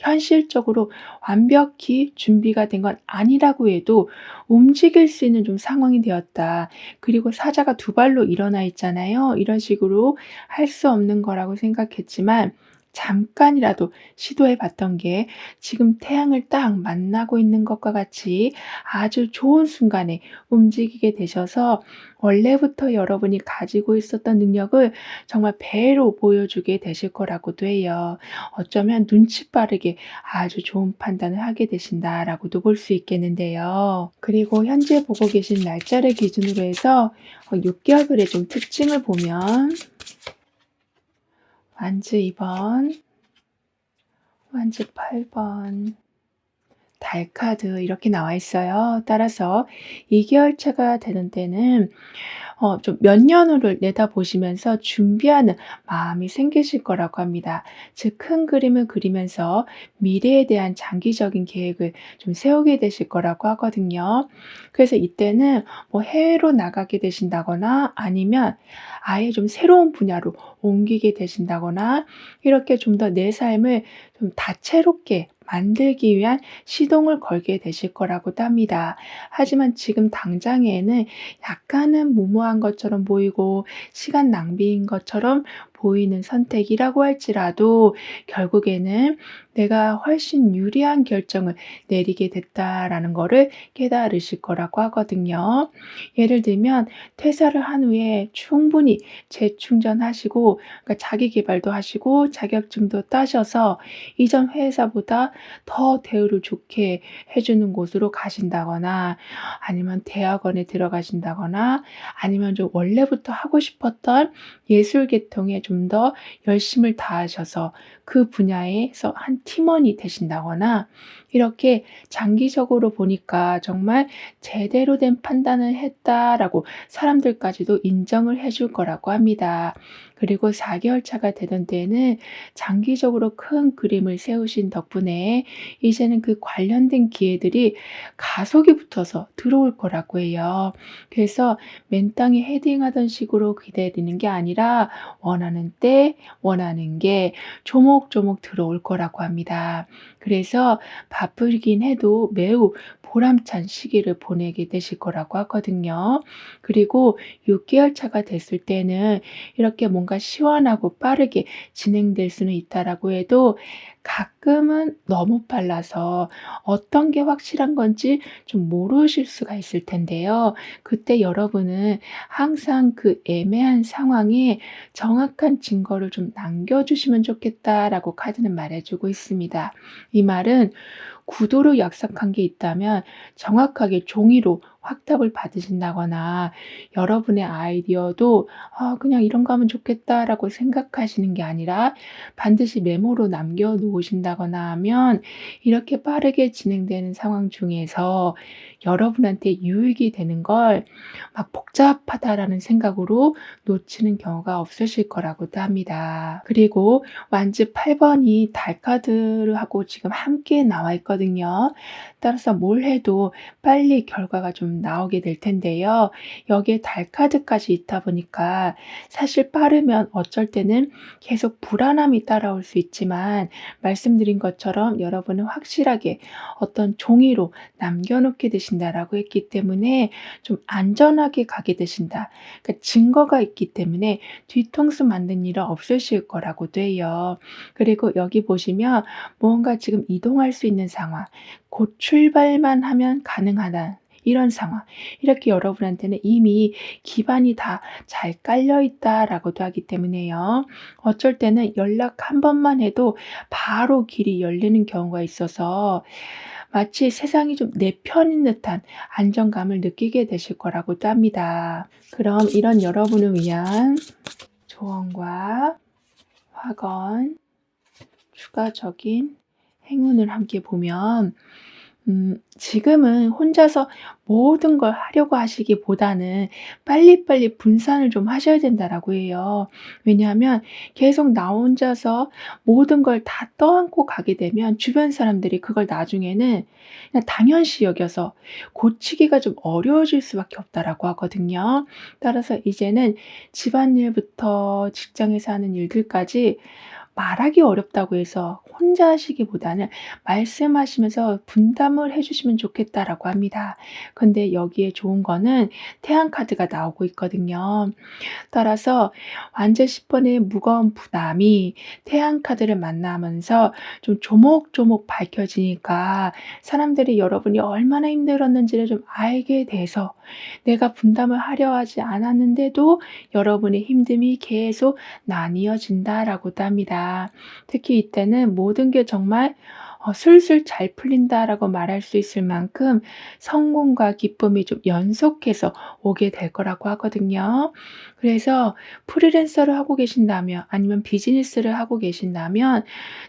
현실적으로 완벽히 준비가 된 건 아니라고 해도 움직일 수 있는 좀 상황이 되었다. 그리고 사자가 두 발로 일어나 있잖아요. 이런 식으로 할 수 없는 거라고 생각했지만 잠깐이라도 시도해 봤던 게 지금 태양을 딱 만나고 있는 것과 같이 아주 좋은 순간에 움직이게 되셔서 원래부터 여러분이 가지고 있었던 능력을 정말 배로 보여주게 되실 거라고도 해요. 어쩌면 눈치 빠르게 아주 좋은 판단을 하게 되신다라고도 볼 수 있겠는데요. 그리고 현재 보고 계신 날짜를 기준으로 해서 6개월별의 좀 특징을 보면 완즈 2번, 완즈 8번, 달 카드 이렇게 나와 있어요. 따라서 2개월 차가 되는 때는 좀 몇 년후를 내다보시면서 준비하는 마음이 생기실 거라고 합니다. 즉 큰 그림을 그리면서 미래에 대한 장기적인 계획을 좀 세우게 되실 거라고 하거든요. 그래서 이때는 뭐 해외로 나가게 되신다거나 아니면 아예 좀 새로운 분야로 옮기게 되신다거나 이렇게 좀 더 내 삶을 좀 다채롭게 만들기 위한 시동을 걸게 되실 거라고도 합니다. 하지만 지금 당장에는 약간은 무모한 것처럼 보이고 시간 낭비인 것처럼 보이는 선택이라고 할지라도 결국에는 내가 훨씬 유리한 결정을 내리게 됐다라는 거를 깨달으실 거라고 하거든요. 예를 들면 퇴사를 한 후에 충분히 재충전하시고 그러니까 자기 계발도 하시고 자격증도 따셔서 이전 회사보다 더 대우를 좋게 해 주는 곳으로 가신다거나 아니면 대학원에 들어가신다거나 아니면 좀 원래부터 하고 싶었던 예술 계통에 좀 더 열심을 다하셔서 그 분야에서 한 팀원이 되신다거나 이렇게 장기적으로 보니까 정말 '제대로 된 판단을 했다.'라고 사람들까지도 인정을 해줄 거라고 합니다. 그리고 4개월 차가 되던 때에는 장기적으로 큰 그림을 세우신 덕분에 이제는 그 관련된 기회들이 가속이 붙어서 들어올 거라고 해요. 그래서 맨땅에 헤딩하던 식으로 기다리는 게 아니라 원하는 때 원하는 게 조목조목 들어올 거라고 합니다. 그래서 바쁘긴 해도 매우 보람찬 시기를 보내게 되실 거라고 하거든요. 그리고 6개월 차가 됐을 때는 이렇게 뭔가 시원하고 빠르게 진행될 수는 있다라고 해도 가끔은 너무 빨라서 어떤 게 확실한 건지 좀 모르실 수가 있을 텐데요. 그때 여러분은 항상 그 애매한 상황에 정확한 증거를 좀 남겨주시면 좋겠다라고 카드는 말해주고 있습니다. 이 말은 구도로 약속한 게 있다면 정확하게 종이로 확답을 받으신다거나 여러분의 아이디어도 '아 그냥 이런 거 하면 좋겠다.'라고 생각하시는 게 아니라 반드시 메모로 남겨 놓으신다거나 하면 이렇게 빠르게 진행되는 상황 중에서 여러분한테 유익이 되는 걸 막 '복잡하다.'라는 생각으로 놓치는 경우가 없으실 거라고도 합니다. 그리고 완즈 8 번이 달 카드하고 지금 함께 나와 있거든요. 따라서 뭘 해도 빨리 결과가 좀 나오게 될 텐데요. 여기에 달 카드까지 있다 보니까 사실 빠르면 어쩔 때는 계속 불안함이 따라올 수 있지만 말씀드린 것처럼 여러분은 확실하게 어떤 종이로 남겨 놓게 되신다라고 했기 때문에 좀 안전하게 가게 되신다. 그러니까 증거가 있기 때문에 뒤통수 만든 일은 없으실 거라고도 해요. 그리고 여기 보시면 무언가 지금 이동할 수 있는 상황, 곧 출발만 하면 가능하다. 이런 상황. 이렇게 여러분한테는 이미 기반이 다 잘 깔려 있다라고도 하기 때문에요. 어쩔 때는 연락 한 번만 해도 바로 길이 열리는 경우가 있어서 마치 세상이 좀 내 편인 듯한 안정감을 느끼게 되실 거라고도 합니다. 그럼 이런 여러분을 위한 조언과 확언, 추가적인 행운을 함께 보면 지금은 혼자서 모든 걸 하려고 하시기보다는 빨리빨리 분산을 좀 하셔야 된다라고 해요. 왜냐하면 계속 나 혼자서 모든 걸 다 떠안고 가게 되면 주변 사람들이 그걸 나중에는 그냥 당연시 여겨서 고치기가 좀 어려워질 수밖에 없다라고 하거든요. 따라서 이제는 집안일부터 직장에서 하는 일들까지 말하기 어렵다고 해서 혼자 하시기보다는 말씀하시면서 분담을 해 주시면 좋겠다라고 합니다. 근데 여기에 좋은 거는 태양 카드가 나오고 있거든요. 따라서 완전 10 번의 무거운 부담이 태양 카드를 만나면서 좀 조목조목 밝혀지니까 사람들이 여러분이 얼마나 힘들었는지를 좀 알게 돼서 내가 분담을 하려 하지 않았는데도 여러분의 힘듦이 계속 나뉘어진다라고도 합니다. 특히 이때는 모든 게 정말 술술 잘 풀린다라고 말할 수 있을 만큼 성공과 기쁨이 좀 연속해서 오게 될 거라고 하거든요. 그래서 프리랜서를 하고 계신다면 아니면 비즈니스를 하고 계신다면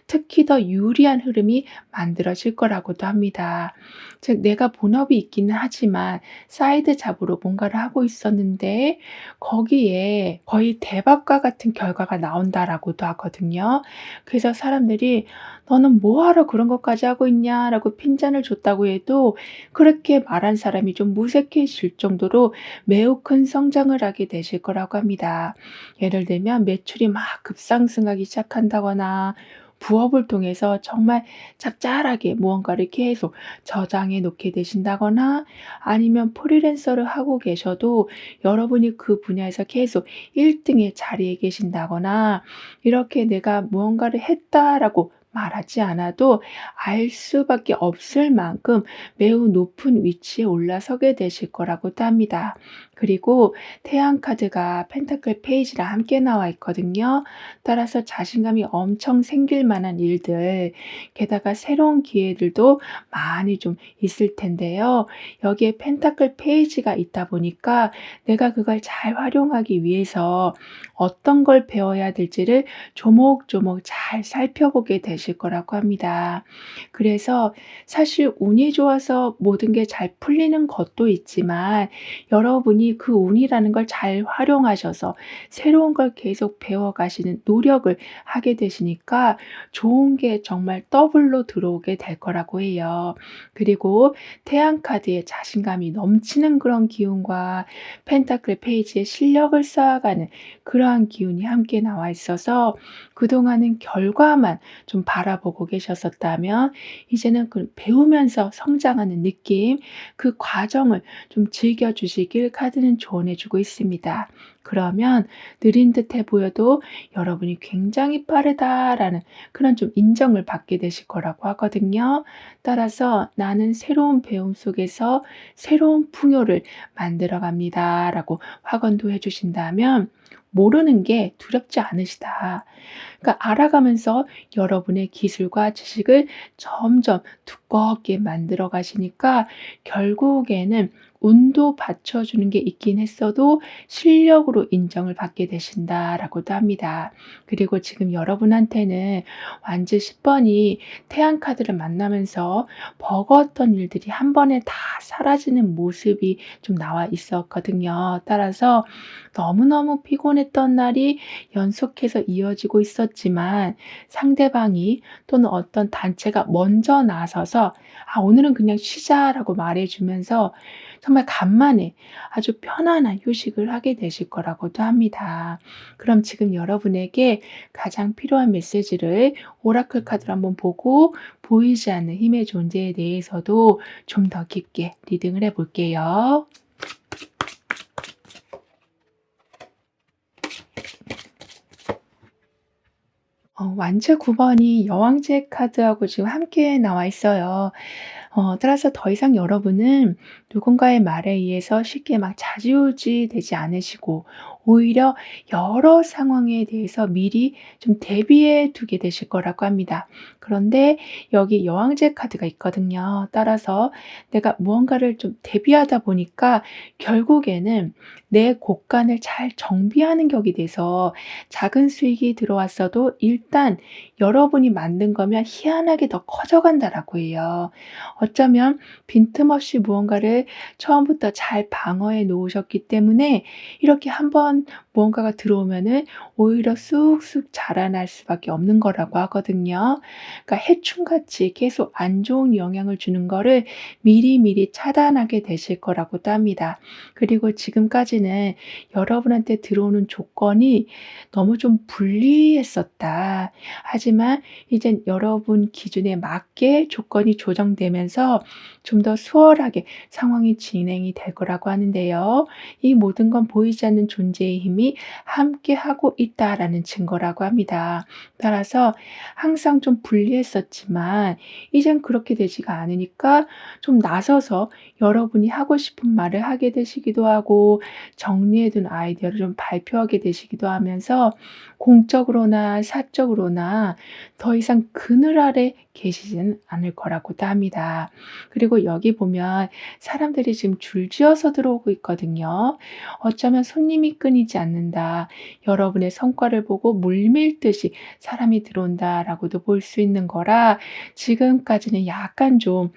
특히 더 유리한 흐름이 만들어질 거라고도 합니다. 즉 내가 본업이 있기는 하지만 사이드 잡으로 뭔가를 하고 있었는데 거기에 거의 대박과 같은 결과가 나온다라고도 하거든요. 그래서 사람들이 "너는 뭐 하러 그런 것까지 하고 있냐?"라고 핀잔을 줬다고 해도 그렇게 말한 사람이 좀 무색해질 정도로 매우 큰 성장을 하게 되실 거라고 합니다. 예를 들면 매출이 막 급상승하기 시작한다거나 부업을 통해서 정말 짭짤하게 무언가를 계속 저장해 놓게 되신다거나 아니면 프리랜서를 하고 계셔도 여러분이 그 분야에서 계속 1 등의 자리에 계신다거나 이렇게 '내가 무언가를 했다.'라고 말하지 않아도 알 수밖에 없을 만큼 매우 높은 위치에 올라서게 되실 거라고도 합니다. 그리고 태양 카드가 펜타클 페이지랑 함께 나와 있거든요. 따라서 자신감이 엄청 생길 만한 일들, 게다가 새로운 기회들도 많이 좀 있을 텐데요. 여기에 펜타클 페이지가 있다 보니까 내가 그걸 잘 활용하기 위해서 어떤 걸 배워야 될지를 조목조목 잘 살펴보게 되실 거라고 합니다. 그래서 사실 운이 좋아서 모든 게 잘 풀리는 것도 있지만 여러분이 그 운이라는 걸 잘 활용하셔서 새로운 걸 계속 배워가시는 노력을 하게 되시니까 좋은 게 정말 더블로 들어오게 될 거라고 해요. 그리고 태양 카드에 자신감이 넘치는 그런 기운과 펜타클 페이지에 실력을 쌓아가는 그러한 기운이 함께 나와 있어서 그동안은 결과만 좀 바라보고 계셨었다면 이제는 그 배우면서 성장하는 느낌, 그 과정을 좀 즐겨 주시길 카드는 조언해 주고 있습니다. 그러면 느린 듯해 보여도 여러분이 굉장히 빠르다라는 그런 좀 인정을 받게 되실 거라고 하거든요. 따라서 나는 새로운 배움 속에서 새로운 풍요를 만들어 갑니다라고 확언도 해 주신다면 모르는 게 두렵지 않으시다. 그러니까 알아가면서 여러분의 기술과 지식을 점점 두껍게 만들어 가시니까 결국에는 운도 받쳐주는 게 있긴 했어도 실력으로 인정을 받게 되신다라고도 합니다. 그리고 지금 여러분한테는 완전 10번이 태양 카드를 만나면서 버거웠던 일들이 한 번에 다 사라지는 모습이 좀 나와 있었거든요. 따라서 너무너무 피곤했던 날이 연속해서 이어지고 있었지만 상대방이 또는 어떤 단체가 먼저 나서서 "아 오늘은 그냥 쉬자."라고 말해 주면서 정말 간만에 아주 편안한 휴식을 하게 되실 거라고도 합니다. 그럼 지금 여러분에게 가장 필요한 메시지를 오라클 카드로 한번 보고 보이지 않는 힘의 존재에 대해서도 좀 더 깊게 리딩을 해 볼게요. 완제 9 번이 여왕제 카드하고 지금 함께 나와 있어요. 따라서 더 이상 여러분은 누군가의 말에 의해서 쉽게 막 좌지우지 되지 않으시고 오히려 여러 상황에 대해서 미리 좀 대비해 두게 되실 거라고 합니다. 그런데 여기 여왕제 카드가 있거든요. 따라서 내가 무언가를 좀 대비하다 보니까 결국에는 내 곳간을 잘 정비하는 격이 돼서 작은 수익이 들어왔어도 일단 여러분이 만든 거면 희한하게 더 커져간다라고 해요. 어쩌면 빈틈없이 무언가를 처음부터 잘 방어해 놓으셨기 때문에 이렇게 한번 무언가가 들어오면은 오히려 쑥쑥 자라날 수밖에 없는 거라고 하거든요. 그러니까 해충같이 계속 안 좋은 영향을 주는 거를 미리미리 차단하게 되실 거라고도 합니다. 그리고 지금까지는 여러분한테 들어오는 조건이 너무 좀 불리했었다. 하지만 이젠 여러분 기준에 맞게 조건이 조정되면서 좀 더 수월하게 상황이 진행이 될 거라고 하는데요. 이 모든 건 보이지 않는 존재의 힘이 함께하고 있다라는 증거라고 합니다. 따라서 항상 좀 불리했었지만 이젠 그렇게 되지가 않으니까 좀 나서서 여러분이 하고 싶은 말을 하게 되시기도 하고 정리해 둔 아이디어를 좀 발표하게 되시기도 하면서 공적으로나 사적으로나 더 이상 그늘 아래 계시지는 않을 거라고도 합니다. 그리고 여기 보면 사람들이 지금 줄지어서 들어오고 있거든요. 어쩌면 손님이 끊이지 않는다. 여러분의 성과를 보고 물밀듯이 사람이 들어온다라고도 볼 수 있는 거라 지금까지는 약간 좀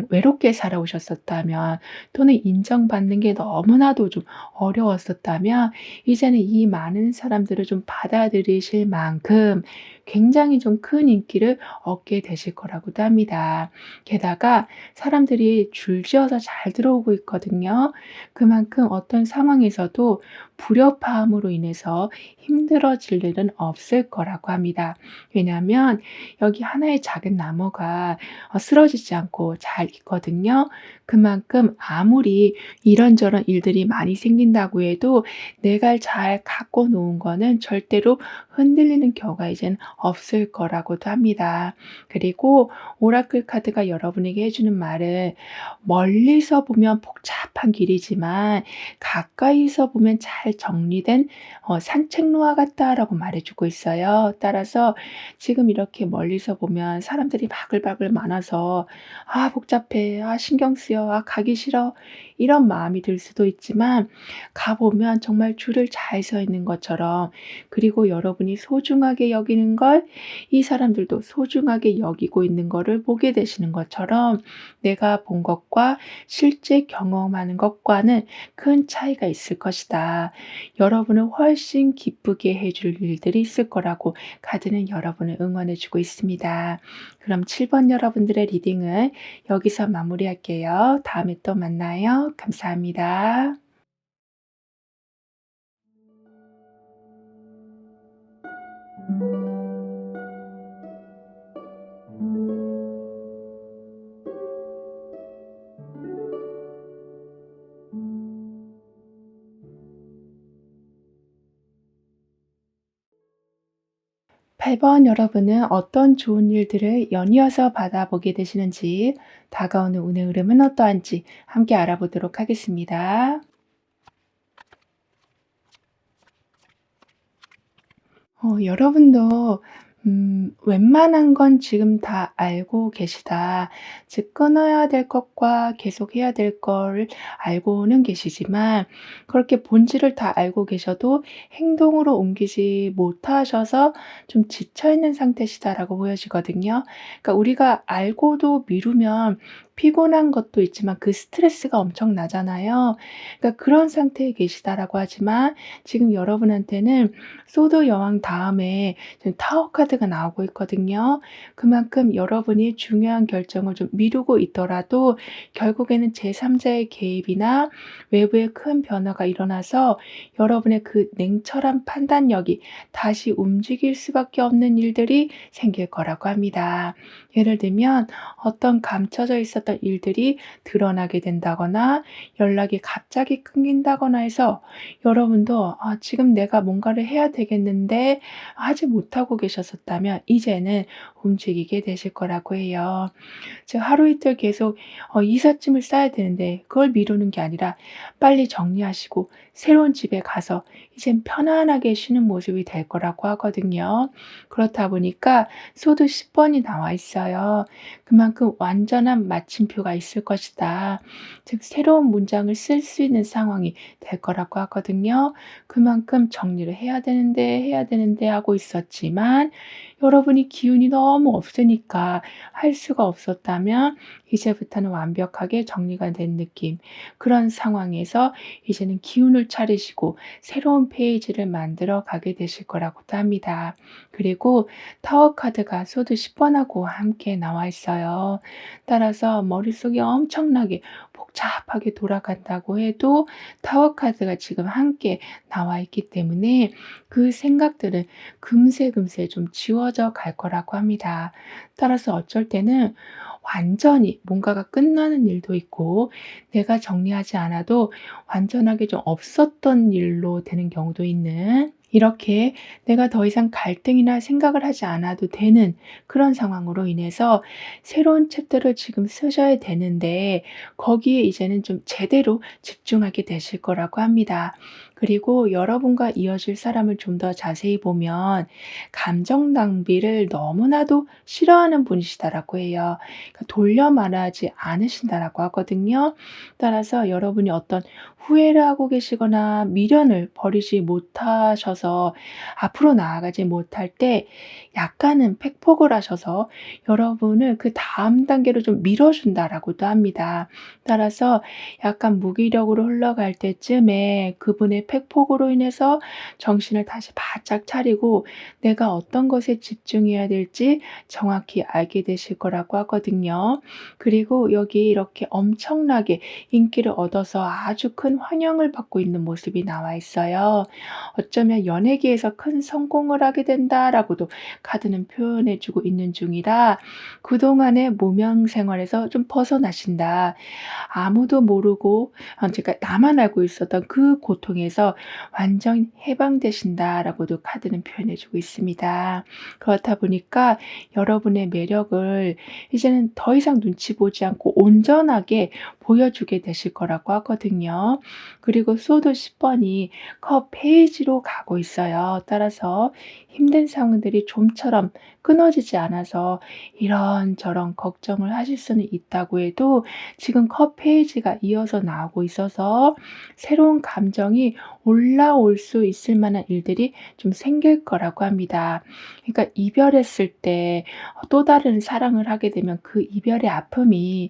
외롭게 살아오셨었다면 또는 인정받는 게 너무나도 좀 어려웠었다면 이제는 이 많은 사람들을 좀 받아들이실 만큼 굉장히 좀 큰 인기를 얻게 되실 거라고도 합니다. 게다가 사람들이 줄지어서 잘 들어오고 있거든요. 그만큼 어떤 상황에서도 불협화음으로 인해서 힘들어질 일은 없을 거라고 합니다. 왜냐하면 여기 하나의 작은 나무가 쓰러지지 않고 잘 있거든요. 그만큼 아무리 이런저런 일들이 많이 생긴다고 해도 내가 잘 갖고 놓은 거는 절대로 흔들리는 경우가 이젠 없을 거라고도 합니다. 그리고 오라클 카드가 여러분에게 해주는 말은 멀리서 보면 복잡한 길이지만 가까이서 보면 잘 정리된 산책로와 같다라고 말해주고 있어요. 따라서 지금 이렇게 멀리서 보면 사람들이 바글바글 많아서 아 복잡해, 아 신경 쓰여, 아 가기 싫어 이런 마음이 들 수도 있지만 가보면 정말 줄을 잘 서 있는 것처럼 그리고 여러분이 소중하게 여기는 걸 이 사람들도 소중하게 여기고 있는 거를 보게 되시는 것처럼 내가 본 것과 실제 경험하는 것과는 큰 차이가 있을 것이다. 여러분을 훨씬 기쁘게 해줄 일들이 있을 거라고 카드는 여러분을 응원해 주고 있습니다. 그럼 7번 여러분들의 리딩을 여기서 마무리할게요. 다음에 또 만나요. 감사합니다. (8) 번 여러분은 어떤 좋은 일들을 연이어서 받아보게 되시는지, 다가오는 운의 흐름은 어떠한지 함께 알아보도록 하겠습니다. 여러분도 웬만한 건 지금 다 알고 계시다. 즉 끊어야 될 것과 계속해야 될 걸 알고는 계시지만 그렇게 본질을 다 알고 계셔도 행동으로 옮기지 못하셔서 좀 지쳐 있는 상태시다라고 보여지거든요. 그러니까 우리가 알고도 미루면 피곤한 것도 있지만 그 스트레스가 엄청나잖아요. 그러니까 그런 상태에 계시다라고 하지만 지금 여러분한테는 소드 여왕 다음에 지금 타워 카드가 나오고 있거든요. 그만큼 여러분이 중요한 결정을 좀 미루고 있더라도 결국에는 제3자의 개입이나 외부의 큰 변화가 일어나서 여러분의 그 냉철한 판단력이 다시 움직일 수밖에 없는 일들이 생길 거라고 합니다. 예를 들면 어떤 감춰져 있었던 일들이 드러나게 된다거나 연락이 갑자기 끊긴다거나 해서 여러분도 '아 지금 내가 뭔가를 해야 되겠는데 하지 못하고 계셨었다면 이제는 움직이게 되실 거라고 해요. 즉 하루 이틀 계속 이삿짐을 싸야 되는데 그걸 미루는 게 아니라 빨리 정리하시고 새로운 집에 가서 이젠 편안하게 쉬는 모습이 될 거라고 하거든요. 그렇다 보니까 소드 10 번이 나와 있어요. 그만큼 완전한 마침표가 있을 것이다. 즉 새로운 문장을 쓸 수 있는 상황이 될 거라고 하거든요. 그만큼 정리를 해야 되는데 하고 있었지만 여러분이 기운이 너무 없으니까 할 수가 없었다면 이제부터는 완벽하게 정리가 된 느낌. 그런 상황에서 이제는 기운을 차리시고 새로운 페이지를 만들어 가게 되실 거라고도 합니다. 그리고 타워 카드가 소드 10번하고 함께 나와 있어요. 따라서 머릿속이 엄청나게 복잡하게 돌아간다고 해도 타워 카드가 지금 함께 나와 있기 때문에 그 생각들은 금세 좀 지워져 갈 거라고 합니다. 따라서 어쩔 때는 완전히 뭔가가 끝나는 일도 있고 내가 정리하지 않아도 완전하게 좀 없었던 일로 되는 경우도 있는 이렇게 내가 더 이상 갈등이나 생각을 하지 않아도 되는 그런 상황으로 인해서 새로운 챕터를 지금 쓰셔야 되는데 거기에 이제는 좀 제대로 집중하게 되실 거라고 합니다. 그리고 여러분과 이어질 사람을 좀 더 자세히 보면 감정 낭비를 너무나도 싫어하는 분이시다라고 해요. 그러니까 돌려 말하지 않으신다라고 하거든요. 따라서 여러분이 어떤 후회를 하고 계시거나 미련을 버리지 못하셔서 앞으로 나아가지 못할 때 약간은 팩폭을 하셔서 여러분을 그다음 단계로 좀 밀어준다라고도 합니다. 따라서 약간 무기력으로 흘러갈 때쯤에 그분의 팩폭으로 인해서 정신을 다시 바짝 차리고 내가 어떤 것에 집중해야 될지 정확히 알게 되실 거라고 하거든요. 그리고 여기 이렇게 엄청나게 인기를 얻어서 아주 큰 환영을 받고 있는 모습이 나와 있어요. 어쩌면 연예계에서 큰 성공을 하게 된다라고도 카드는 표현해 주고 있는 중이라 그동안의 무명 생활에서 좀 벗어나신다. 아무도 모르고 제가 나만 알고 있었던 그 고통에서 완전 해방되신다라고도 카드는 표현해 주고 있습니다. 그렇다 보니까 여러분의 매력을 이제는 더 이상 눈치 보지 않고 온전하게 보여주게 되실 거라고 하거든요. 그리고 소드 10번이 컵 페이지로 가고 있어요. 따라서 힘든 상황들이 좀처럼 끊어지지 않아서 이런저런 걱정을 하실 수는 있다고 해도 지금 컵 페이지가 이어서 나오고 있어서 새로운 감정이 올라올 수 있을 만한 일들이 좀 생길 거라고 합니다. 그러니까 이별했을 때 또 다른 사랑을 하게 되면 그 이별의 아픔이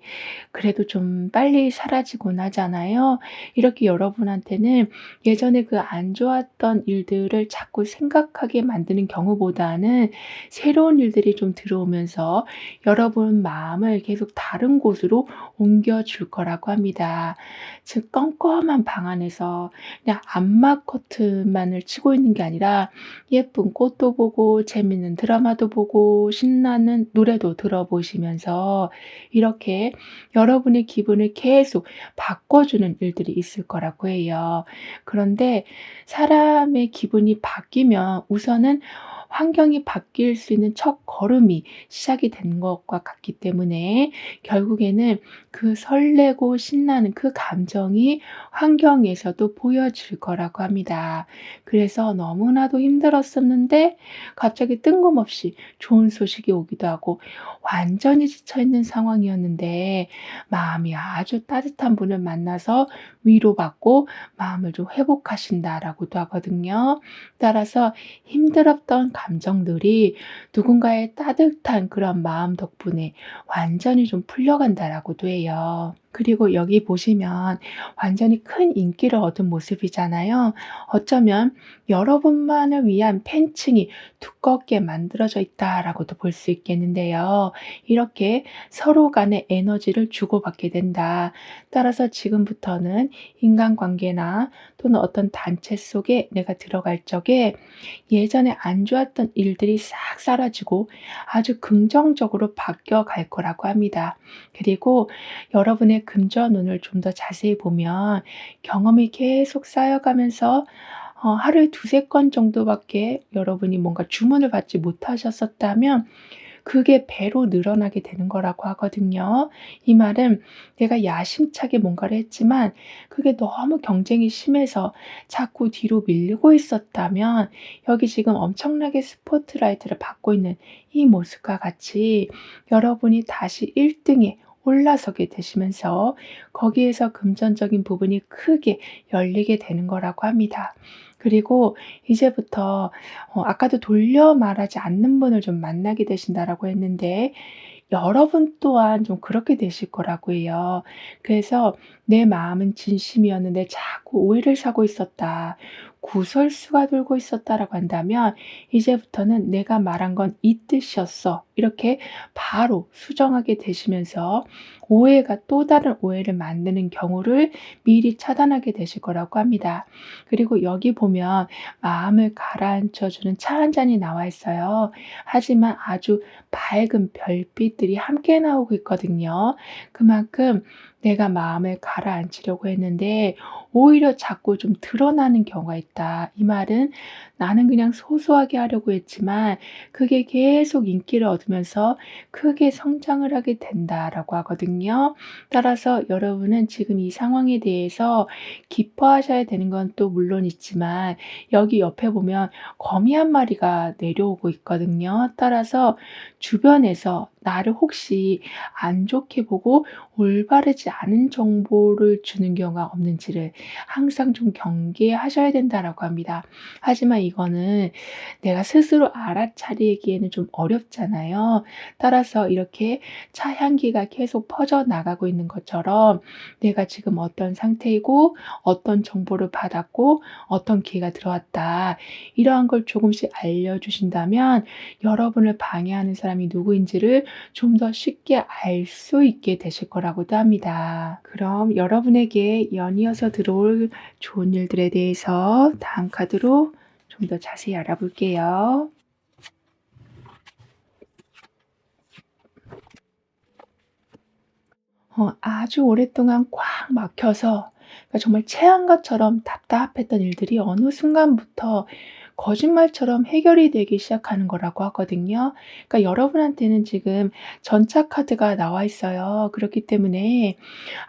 그래도 좀 빨리 사라지곤 하잖아요. 이렇게 여러분한테는 예전에 그 안 좋았던 일들을 자꾸 생각하게 만드는 경우보다는 새로운 일들이 좀 들어오면서 여러분 마음을 계속 다른 곳으로 옮겨줄 거라고 합니다. 즉 껌껌한 방 안에서 그냥 암막 커튼만을 치고 있는 게 아니라 예쁜 꽃도 보고 재밌는 드라마도 보고 신나는 노래도 들어보시면서 이렇게 여러분의 기분을 계속 바꿔주는 일들이 있을 거라고 해요. 그런데 사람의 기분이 바뀌면 우선은 환경이 바뀔 수 있는 첫걸음이 시작이 된 것과 같기 때문에 결국에는 그 설레고 신나는 그 감정이 환경에서도 보여질 거라고 합니다. 그래서 너무나도 힘들었었는데 갑자기 뜬금없이 좋은 소식이 오기도 하고 완전히 지쳐 있는 상황이었는데 마음이 아주 따뜻한 분을 만나서 위로받고 마음을 좀 회복하신다라고도 하거든요. 따라서 힘들었던 감정들이 누군가의 따뜻한 그런 마음 덕분에 완전히 좀 풀려간다라고도 해요. 그리고 여기 보시면 완전히 큰 인기를 얻은 모습이잖아요. 어쩌면 여러분만을 위한 팬층이 두껍게 만들어져 있다라고도 볼 수 있겠는데요. 이렇게 서로 간의 에너지를 주고받게 된다. 따라서 지금부터는 인간관계나 또는 어떤 단체 속에 내가 들어갈 적에 예전에 안 좋았던 일들이 싹 사라지고 아주 긍정적으로 바뀌어 갈 거라고 합니다. 그리고 여러분의 금전운을 좀 더 자세히 보면 경험이 계속 쌓여가면서 하루에 두세 건 정도밖에 여러분이 뭔가 주문을 받지 못하셨었다면 그게 배로 늘어나게 되는 거라고 하거든요. 이 말은 내가 야심차게 뭔가를 했지만 그게 너무 경쟁이 심해서 자꾸 뒤로 밀리고 있었다면 여기 지금 엄청나게 스포트라이트를 받고 있는 이 모습과 같이 여러분이 다시 1 등에 올라서게 되시면서 거기에서 금전적인 부분이 크게 열리게 되는 거라고 합니다. 그리고 이제부터 아까도 돌려 말하지 않는 분을 좀 만나게 되신다라고 했는데 여러분 또한 좀 그렇게 되실 거라고 해요. 그래서 '내 마음은 진심이었는데 자꾸 오해를 사고 있었다. 구설수가 돌고 있었다.'라고 한다면 이제부터는 '내가 말한 건 이 뜻이었어.' 이렇게 바로 수정하게 되시면서 오해가 또 다른 오해를 만드는 경우를 미리 차단하게 되실 거라고 합니다. 그리고 여기 보면 마음을 가라앉혀 주는 차 한 잔이 나와 있어요. 하지만 아주 밝은 별빛들이 함께 나오고 있거든요. 그만큼 내가 마음을 가라앉히려고 했는데 오히려 자꾸 좀 드러나는 경우가 있다. 이 말은 나는 그냥 소소하게 하려고 했지만 그게 계속 인기를 얻으면서 크게 성장을 하게 된다라고 하거든요. 따라서 여러분은 지금 이 상황에 대해서 기뻐하셔야 되는 건 또 물론 있지만 여기 옆에 보면 거미 한 마리가 내려오고 있거든요. 따라서 주변에서 나를 혹시 안 좋게 보고 올바르지 않은 정보를 주는 경우가 없는지를 항상 좀 경계하셔야 된다라고 합니다. 하지만 이거는 내가 스스로 알아차리기에는 좀 어렵잖아요. 따라서 이렇게 차 향기가 계속 퍼져나가고 있는 것처럼 내가 지금 어떤 상태이고 어떤 정보를 받았고 어떤 기회가 들어왔다. 이러한 걸 조금씩 알려주신다면 여러분을 방해하는 사람이 누구인지를 좀 더 쉽게 알 수 있게 되실 거라고도 합니다. 그럼 여러분에게 연이어서 들어올 좋은 일들에 대해서 다음 카드로 좀 더 자세히 알아볼게요. 아주 오랫동안 꽉 막혀서 그러니까 정말 체한 것처럼 답답했던 일들이 어느 순간부터 거짓말처럼 해결이 되기 시작하는 거라고 하거든요. 그러니까 여러분한테는 지금 전차 카드가 나와 있어요. 그렇기 때문에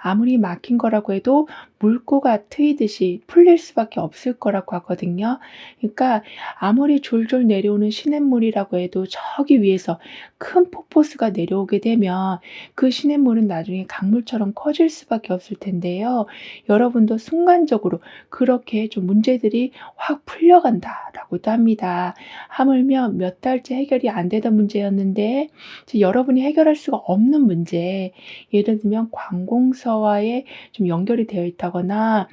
아무리 막힌 거라고 해도 물꼬가 트이듯이 풀릴 수밖에 없을 거라고 하거든요. 그러니까 아무리 졸졸 내려오는 시냇물이라고 해도 저기 위에서 큰 폭포수가 내려오게 되면 그 시냇물은 나중에 강물처럼 커질 수밖에 없을 텐데요. 여러분도 순간적으로 그렇게 좀 문제들이 확 풀려간다라고도 합니다. 하물며 몇 달째 해결이 안 되던 문제였는데 이제 여러분이 해결할 수가 없는 문제, 예를 들면 관공서와의 좀 연결이 되어 있다거나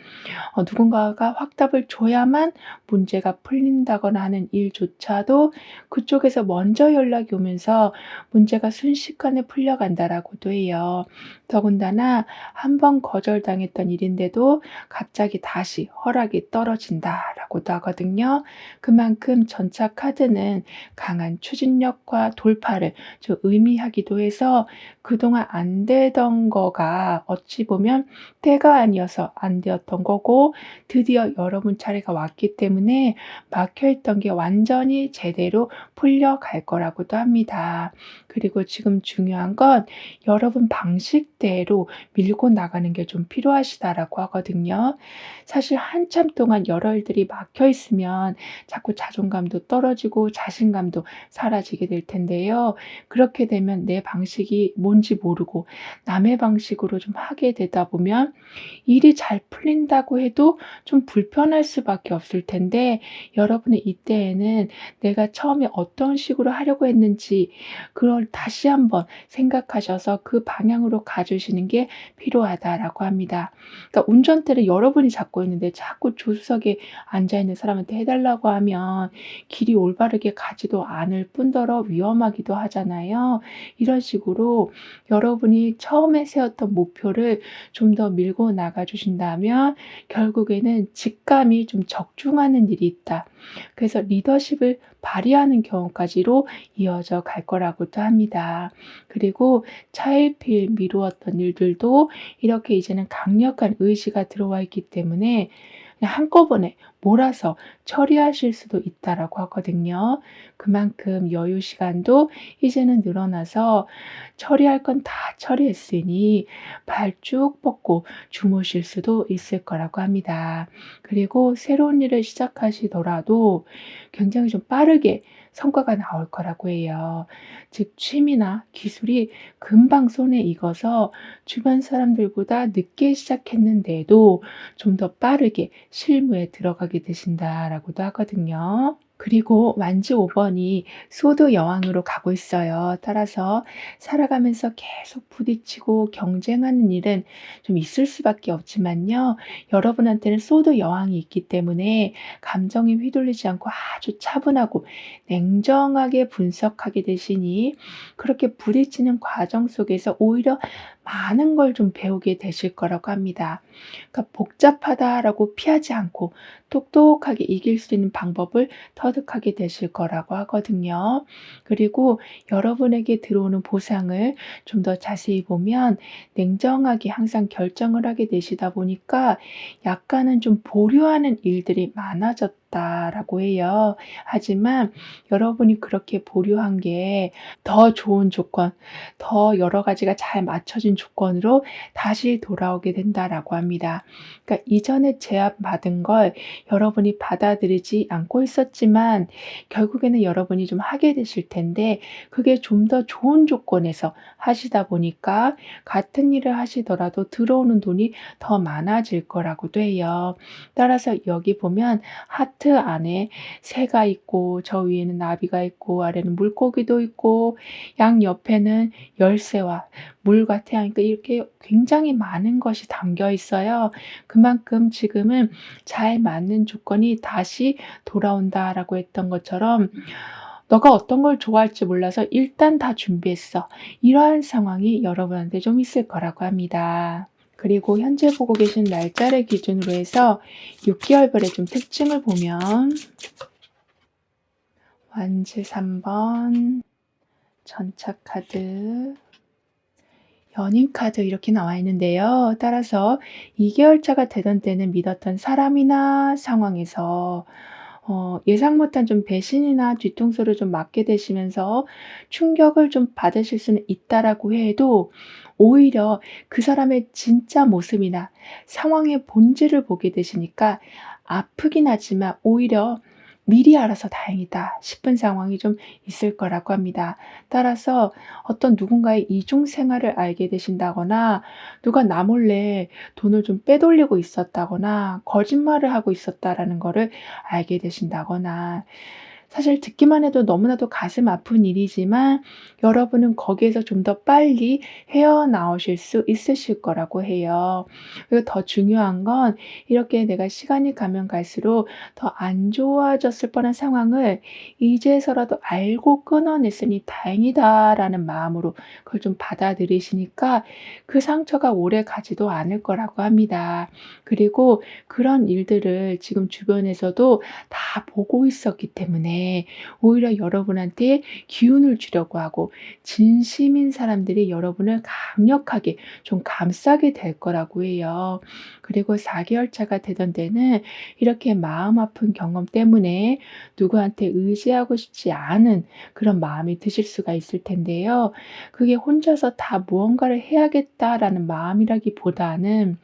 누군가가 확답을 줘야만 문제가 풀린다거나 하는 일조차도 그쪽에서 먼저 연락이 오면서 문제가 순식간에 풀려간다라고도 해요. 더군다나 한 번 거절당했던 일인데도 갑자기 다시 허락이 떨어진다라고도 하거든요. 그만큼 전차 카드는 강한 추진력과 돌파를 좀 의미하기도 해서 그동안 안 되던 거가 어찌 보면 때가 아니어서 안 되었던 거고 드디어 여러분 차례가 왔기 때문에 막혀 있던 게 완전히 제대로 풀려갈 거라고도 합니다. 그리고 지금 중요한 건 여러분 방식대로 밀고 나가는 게 좀 필요하시다라고 하거든요. 사실 한참 동안 여러 일들이 막혀 있으면 자꾸 자존감도 떨어지고 자신감도 사라지게 될 텐데요. 그렇게 되면 내 방식이 뭔지 모르고 남의 방식으로 좀 하게 되다 보면 일이 잘 풀린다고 해도 좀 불편할 수밖에 없을 텐데 여러분은 이때에는 내가 처음에 어떤 식으로 하려고 했는지 그걸 다시 한번 생각하셔서 그 방향으로 가주시는 게 필요하다라고 합니다. 그러니까 운전대를 여러분이 잡고 있는데 자꾸 조수석에 앉아 있는 사람한테 해 달라고 하면 길이 올바르게 가지도 않을 뿐더러 위험하기도 하잖아요. 이런 식으로 여러분이 처음에 세웠던 목표를 좀 더 밀고 나가 주신다면 결국에는 직감이 좀 적중하는 일이 있다. 그래서 리더십을 발휘하는 경우까지로 이어져 갈 거라고도 합니다. 그리고 차일피일 미루었던 일들도 이렇게 이제는 강력한 의지가 들어와 있기 때문에 그냥 한꺼번에 몰아서 처리하실 수도 있다라고 하거든요. 그만큼 여유 시간도 이제는 늘어나서 처리할 건 다 처리했으니 발 쭉 뻗고 주무실 수도 있을 거라고 합니다. 그리고 새로운 일을 시작하시더라도 굉장히 좀 빠르게 성과가 나올 거라고 해요. 즉 취미나 기술이 금방 손에 익어서 주변 사람들보다 늦게 시작했는데도 좀 더 빠르게 실무에 들어가게 되신다라고도 하거든요. 그리고 만지 5 번이 소드 여왕으로 가고 있어요. 따라서 살아가면서 계속 부딪히고 경쟁하는 일은 좀 있을 수밖에 없지만요. 여러분한테는 소드 여왕이 있기 때문에 감정에 휘둘리지 않고 아주 차분하고 냉정하게 분석하게 되시니 그렇게 부딪히는 과정 속에서 오히려 많은 걸 좀 배우게 되실 거라고 합니다. 그러니까 복잡하다라고 피하지 않고 똑똑하게 이길 수 있는 방법을 터득하게 되실 거라고 하거든요. 그리고 여러분에게 들어오는 보상을 좀 더 자세히 보면 냉정하게 항상 결정을 하게 되시다 보니까 약간은 좀 보류하는 일들이 많아졌다라고 해요. 하지만 여러분이 그렇게 보류한 게 더 좋은 조건, 더 여러 가지가 잘 맞춰진 조건으로 다시 돌아오게 된다라고 합니다. 그러니까 이전에 제안받은 걸 여러분이 받아들이지 않고 있었지만 결국에는 여러분이 좀 하게 되실 텐데 그게 좀 더 좋은 조건에서 하시다 보니까 같은 일을 하시더라도 들어오는 돈이 더 많아질 거라고도 해요. 따라서 여기 보면 하트 안에 새가 있고 저 위에는 나비가 있고 아래는 물고기도 있고 양옆에는 열쇠와 물과 태양, 그러니까 이렇게 굉장히 많은 것이 담겨 있어요. 그만큼 지금은 잘 맞는 조건이 다시 돌아온다라고 했던 것처럼 너가 어떤 걸 좋아할지 몰라서 일단 다 준비했어. 이러한 상황이 여러분한테 좀 있을 거라고 합니다. 그리고 현재 보고 계신 날짜를 기준으로 해서 6개월별의 좀 특징을 보면 완즈 3번, 전차 카드, 연인 카드 이렇게 나와 있는데요. 따라서 2개월차가 되던 때는 믿었던 사람이나 상황에서 예상 못한 좀 배신이나 뒤통수를 좀 맞게 되시면서 충격을 좀 받으실 수는 있다라고 해도 오히려 그 사람의 진짜 모습이나 상황의 본질을 보게 되시니까 아프긴 하지만 오히려 미리 알아서 다행이다 싶은 상황이 좀 있을 거라고 합니다. 따라서 어떤 누군가의 이중 생활을 알게 되신다거나 누가 나 몰래 돈을 좀 빼돌리고 있었다거나 거짓말을 하고 있었다라는 거를 알게 되신다거나 사실 듣기만 해도 너무나도 가슴 아픈 일이지만 여러분은 거기에서 좀 더 빨리 헤어나오실 수 있으실 거라고 해요. 그리고 더 중요한 건 이렇게 내가 시간이 가면 갈수록 더 안 좋아졌을 뻔한 상황을 이제서라도 알고 끊어냈으니 다행이다라는 마음으로 그걸 좀 받아들이시니까 그 상처가 오래 가지도 않을 거라고 합니다. 그리고 그런 일들을 지금 주변에서도 다 보고 있었기 때문에 때문에 오히려 여러분한테 기운을 주려고 하고 진심인 사람들이 여러분을 강력하게 좀 감싸게 될 거라고 해요. 그리고 4개월 차가 되던 데는 이렇게 마음 아픈 경험 때문에 누구한테 의지하고 싶지 않은 그런 마음이 드실 수가 있을 텐데요. 그게 혼자서 다 무언가를 해야겠다라는 마음이라기보다는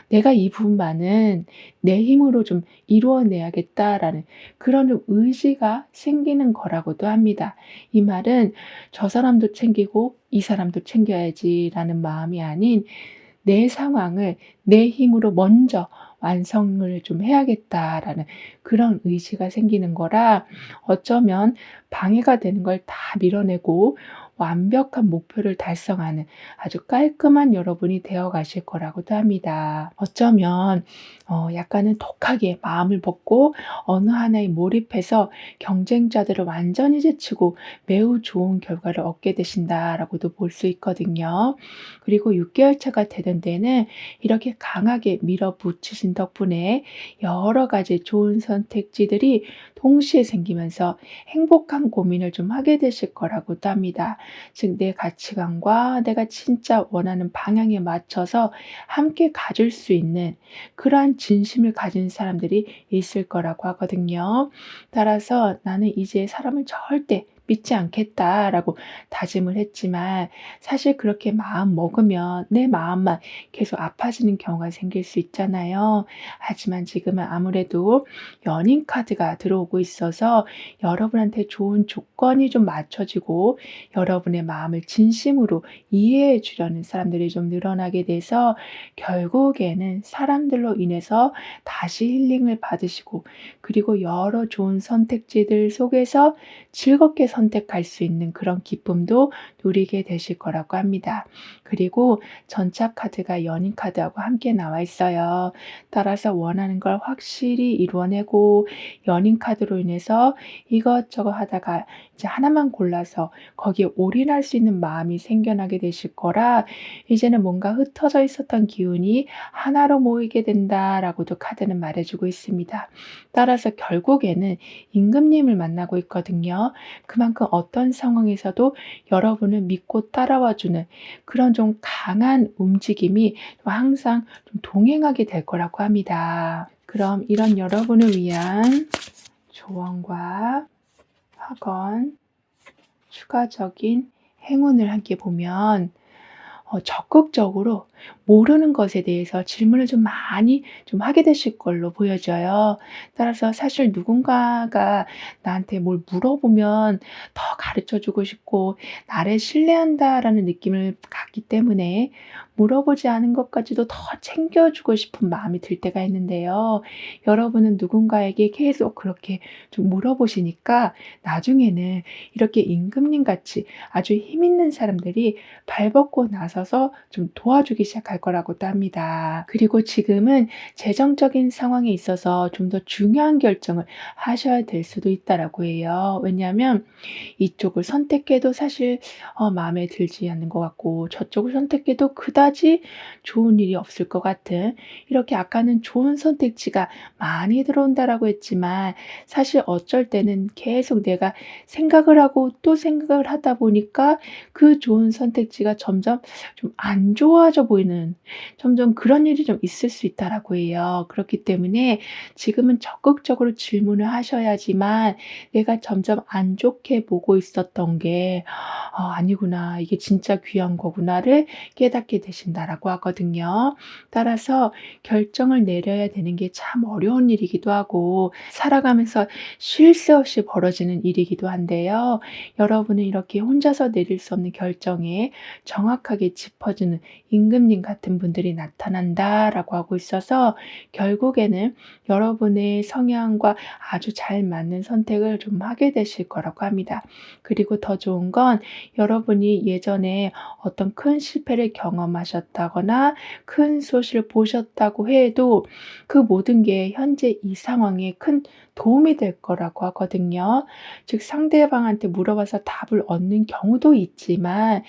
'내가 이 부분만은 내 힘으로 좀 이루어내야겠다.'라는 그런 좀 의지가 생기는 거라고도 합니다. 이 말은 '저 사람도 챙기고 이 사람도 챙겨야지.'라는 마음이 아닌 '내 상황을 내 힘으로 먼저 완성을 좀 해야겠다.'라는 그런 의지가 생기는 거라 어쩌면 방해가 되는 걸 다 밀어내고 완벽한 목표를 달성하는 아주 깔끔한 여러분이 되어 가실 거라고도 합니다. 어쩌면 약간은 독하게 마음을 먹고 어느 하나에 몰입해서 경쟁자들을 완전히 제치고 매우 좋은 결과를 얻게 되신다라고도 볼 수 있거든요. 그리고 6개월 차가 되던 데는 이렇게 강하게 밀어붙이신 덕분에 여러 가지 좋은 선택지들이 동시에 생기면서 행복한 고민을 좀 하게 되실 거라고도 합니다. 즉 내 가치관과 내가 진짜 원하는 방향에 맞춰서 함께 가질 수 있는 그러한 진심을 가진 사람들이 있을 거라고 하거든요. 따라서 '나는 이제 사람을 절대 믿지 않겠다.'라고 다짐을 했지만 사실 그렇게 마음 먹으면 내 마음만 계속 아파지는 경우가 생길 수 있잖아요. 하지만 지금은 아무래도 연인 카드가 들어오고 있어서 여러분한테 좋은 조건이 좀 맞춰지고 여러분의 마음을 진심으로 이해해 주려는 사람들이 좀 늘어나게 돼서 결국에는 사람들로 인해서 다시 힐링을 받으시고 그리고 여러 좋은 선택지들 속에서 즐겁게 선택할 수 있는 그런 기쁨도 누리게 되실 거라고 합니다. 그리고 전차 카드가 연인 카드하고 함께 나와 있어요. 따라서 원하는 걸 확실히 이루어내고 연인 카드로 인해서 이것저것 하다가 이제 하나만 골라서 거기에 올인할 수 있는 마음이 생겨나게 되실 거라 이제는 뭔가 흩어져 있었던 기운이 하나로 모이게 된다라고도 카드는 말해주고 있습니다. 따라서 결국에는 임금님을 만나고 있거든요. 그만큼 어떤 상황에서도 여러분을 믿고 따라와주는 그런 좀 강한 움직임이 항상 좀 동행하게 될 거라고 합니다. 그럼 이런 여러분을 위한 조언과 확언, 추가적인 행운을 함께 보면 적극적으로 모르는 것에 대해서 질문을 좀 많이 좀 하게 되실 걸로 보여져요. 따라서 사실 누군가가 나한테 뭘 물어보면 더 가르쳐 주고 싶고 나를 신뢰한다라는 느낌을 갖기 때문에 물어보지 않은 것까지도 더 챙겨주고 싶은 마음이 들 때가 있는데요. 여러분은 누군가에게 계속 그렇게 좀 물어보시니까 나중에는 이렇게 임금님 같이 아주 힘 있는 사람들이 발벗고 나서서 좀 도와주기 시작할 거라고도 합니다. 그리고 지금은 재정적인 상황에 있어서 좀 더 중요한 결정을 하셔야 될 수도 있다라고 해요. 왜냐하면 이쪽을 선택해도 사실 마음에 들지 않는 것 같고 저쪽을 선택해도 그다지 좋은 일이 없을 것 같은 이렇게 아까는 좋은 선택지가 많이 들어온다라고 했지만 사실 어쩔 때는 계속 내가 생각을 하고 또 생각을 하다 보니까 그 좋은 선택지가 점점 좀 안 좋아져 보이는 점점 그런 일이 좀 있을 수 있다라고 해요. 그렇기 때문에 지금은 적극적으로 질문을 하셔야지만 내가 점점 안 좋게 보고 있었던 게 '아니구나. 이게 진짜 귀한 거구나.'를 깨닫게 되신다라고 하거든요. 따라서 결정을 내려야 되는 게 참 어려운 일이기도 하고 살아가면서 쉴 새 없이 벌어지는 일이기도 한데요. 여러분은 이렇게 혼자서 내릴 수 없는 결정에 정확하게 짚어주는 임금님 같은 분들이 나타난다라고 하고 있어서 결국에는 여러분의 성향과 아주 잘 맞는 선택을 좀 하게 되실 거라고 합니다. 그리고 더 좋은 건 여러분이 예전에 어떤 큰 실패를 경험하셨다거나 큰 소식을 보셨다고 해도 그 모든 게 현재 이 상황에 큰 도움이 될 거라고 하거든요. 즉 상대방한테 물어봐서 답을 얻는 경우도 있지만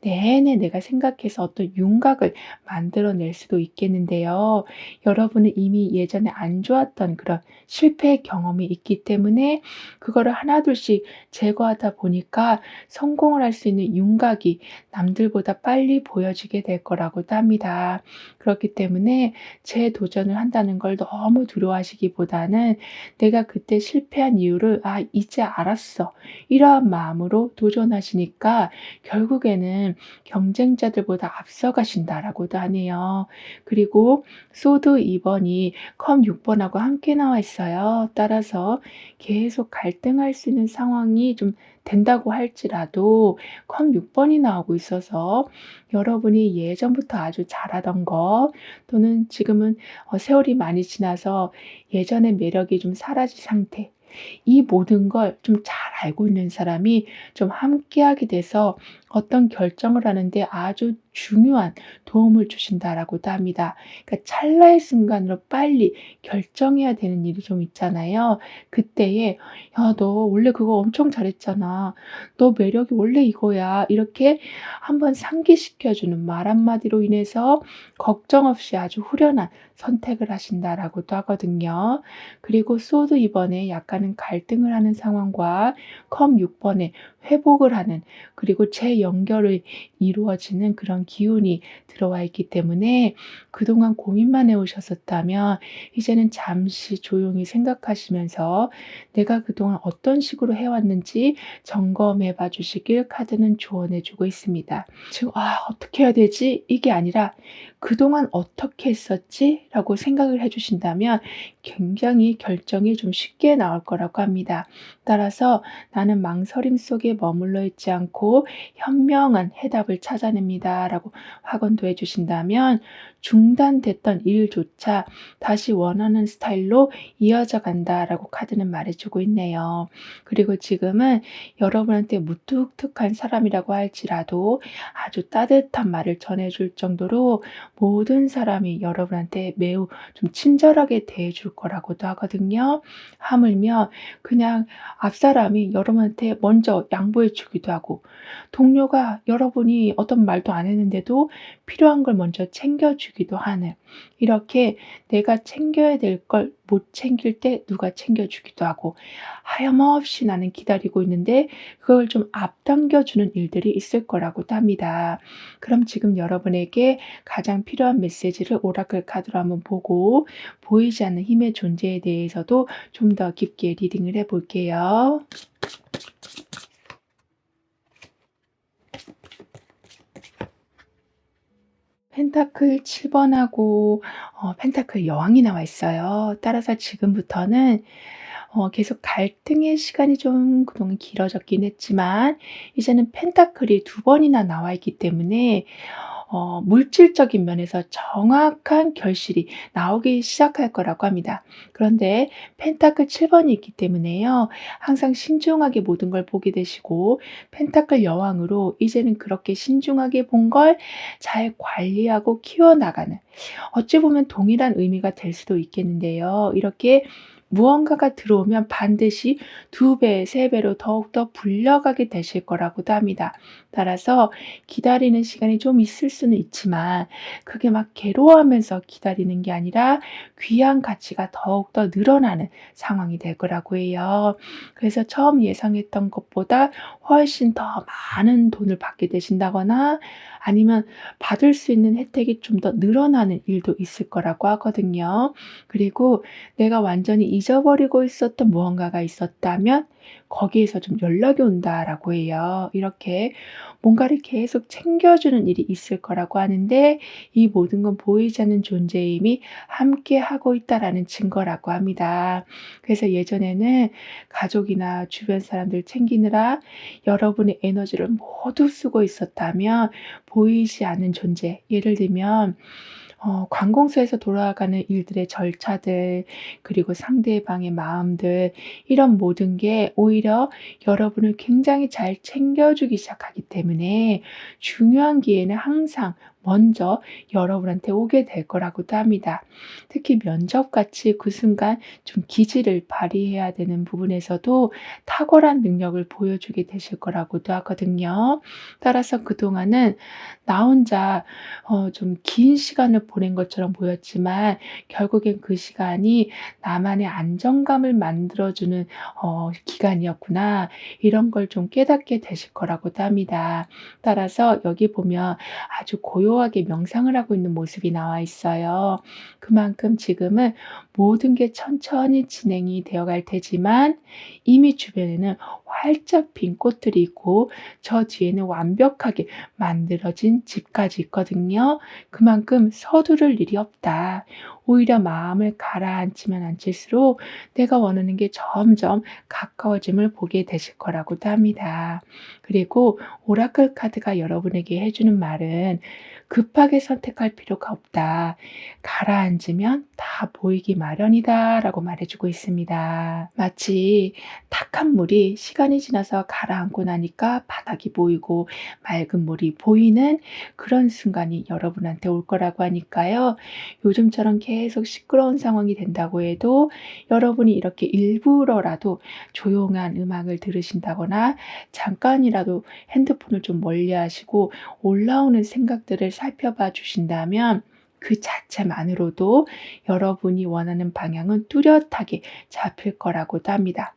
내내 내가 생각해서 어떤 윤곽 생각을 만들어낼 수도 있겠는데요. 여러분은 이미 예전에 안 좋았던 그런 실패의 경험이 있기 때문에 그거를 하나둘씩 제거하다 보니까 성공을 할 수 있는 윤곽이 남들보다 빨리 보여지게 될 거라고도 합니다. 그렇기 때문에 재도전을 한다는 걸 너무 두려워하시기보다는 '내가 그때 실패한 이유를 이제 알았어.' 이러한 마음으로 도전하시니까 결국에는 '경쟁자들보다 앞서가신다.'라고도 하네요. 그리고 소드 2 번이 컵 6 번하고 함께 나와 있어요. 따라서 계속 갈등할 수 있는 상황이 좀 된다고 할지라도 컵 6 번이 나오고 있어서 여러분이 예전부터 아주 잘하던 거 또는 지금은 세월이 많이 지나서 예전의 매력이 좀 사라진 상태, 이 모든 걸 좀 잘 알고 있는 사람이 좀 함께하게 돼서 어떤 결정을 하는데 아주 중요한 도움을 주신다라고도 합니다. 그러니까 찰나의 순간으로 빨리 결정해야 되는 일이 좀 있잖아요. 그때에 "야 너 원래 그거 엄청 잘했잖아. 너 매력이 원래 이거야." 이렇게 한번 상기시켜 주는 말 한마디로 인해서 걱정 없이 아주 후련한 선택을 하신다라고도 하거든요. 그리고 소드 2 번에 약간은 갈등을 하는 상황과 컵 6 번에 회복을 하는, 그리고 재연결이 이루어지는 그런 기운이 들어와 있기 때문에 그동안 고민만 해 오셨었다면 이제는 잠시 조용히 생각하시면서 내가 그동안 어떤 식으로 해 왔는지 점검해 봐 주시길 카드는 조언해 주고 있습니다. 지금 '아 어떻게 해야 되지?' 이게 아니라 '그동안 어떻게 했었지?'라고 생각을 해 주신다면 굉장히 결정이 좀 쉽게 나올 거라고 합니다. 따라서 나는 망설임 속에 머물러 있지 않고 현명한 해답을 찾아냅니다라고 확언도 해 주신다면 중단됐던 일조차 다시 원하는 스타일로 이어져 간다라고 카드는 말해 주고 있네요. 그리고 지금은 여러분한테 무뚝뚝한 사람이라고 할지라도 아주 따뜻한 말을 전해 줄 정도로 모든 사람이 여러분한테 매우 좀 친절하게 대해 줄 거라고도 하거든요. 하물며 그냥 앞사람이 여러분한테 먼저 양보해 주기도 하고, 동료가 여러분이 어떤 말도 안 했는데도 필요한 걸 먼저 챙겨 주기도 하는, 이렇게 내가 챙겨야 될 걸 못 챙길 때 누가 챙겨 주기도 하고, 하염없이 나는 기다리고 있는데 그걸 좀 앞당겨 주는 일들이 있을 거라고도 합니다. 그럼 지금 여러분에게 가장 필요한 메시지를 오라클 카드로 한번 보고 보이지 않는 힘의 존재에 대해서도 좀 더 깊게 리딩을 해 볼게요. 펜타클 7 번하고 펜타클 여왕이 나와 있어요. 따라서 지금부터는 계속 갈등의 시간이 좀 그동안 길어졌긴 했지만 이제는 펜타클이 2 번이나 나와 있기 때문에 물질적인 면에서 정확한 결실이 나오기 시작할 거라고 합니다. 그런데 펜타클 7 번이 있기 때문에요, 항상 신중하게 모든 걸 보게 되시고 펜타클 여왕으로 이제는 그렇게 신중하게 본 걸 잘 관리하고 키워나가는, 어찌 보면 동일한 의미가 될 수도 있겠는데요. 이렇게 무언가가 들어오면 반드시 2 배, 3 배로 더욱더 불려가게 되실 거라고도 합니다. 따라서 기다리는 시간이 좀 있을 수는 있지만 그게 막 괴로워하면서 기다리는 게 아니라 귀한 가치가 더욱더 늘어나는 상황이 될 거라고 해요. 그래서 처음 예상했던 것보다 훨씬 더 많은 돈을 받게 되신다거나 아니면 받을 수 있는 혜택이 좀 더 늘어나는 일도 있을 거라고 하거든요. 그리고 내가 완전히 잊어버리고 있었던 무언가가 있었다면 거기에서 좀 연락이 온다라고 해요. 이렇게 뭔가를 계속 챙겨주는 일이 있을 거라고 하는데 이 모든 건 보이지 않는 존재의 힘이 함께하고 있다라는 증거라고 합니다. 그래서 예전에는 가족이나 주변 사람들 챙기느라 여러분의 에너지를 모두 쓰고 있었다면 보이지 않는 존재, 예를 들면 관공서에서 돌아가는 일들의 절차들, 그리고 상대방의 마음들, 이런 모든 게 오히려 여러분을 굉장히 잘 챙겨주기 시작하기 때문에 중요한 기회는 항상 먼저 여러분한테 오게 될 거라고도 합니다. 특히 면접같이 그 순간 좀 기지를 발휘해야 되는 부분에서도 탁월한 능력을 보여주게 되실 거라고도 하거든요. 따라서 그동안은 나 혼자 좀 긴 시간을 보낸 것처럼 보였지만 결국엔 그 시간이 나만의 안정감을 만들어주는 기간이었구나. 이런 걸 좀 깨닫게 되실 거라고도 합니다. 따라서 여기 보면 아주 고요하게 명상을 하고 있는 모습이 나와 있어요. 그만큼 지금은 모든 게 천천히 진행이 되어 갈 테지만 이미 주변에는 활짝 핀 꽃들이 있고 저 뒤에는 완벽하게 만들어진 집까지 있거든요. 그만큼 서두를 일이 없다. 오히려 마음을 가라앉히면 앉힐수록 내가 원하는 게 점점 가까워짐을 보게 되실 거라고도 합니다. 그리고 오라클 카드가 여러분에게 해주는 말은 급하게 선택할 필요가 없다. 가라앉으면 다 보이기 마련이다. 라고 말해주고 있습니다. 마치 탁한 물이 시간이 지나서 가라앉고 나니까 바닥이 보이고 맑은 물이 보이는 그런 순간이 여러분한테 올 거라고 하니까요. 요즘처럼 계속 시끄러운 상황이 된다고 해도 여러분이 이렇게 일부러라도 조용한 음악을 들으신다거나 잠깐이라도 핸드폰을 좀 멀리 하시고 올라오는 생각들을 살펴봐 주신다면 그 자체만으로도 여러분이 원하는 방향은 뚜렷하게 잡힐 거라고도 합니다.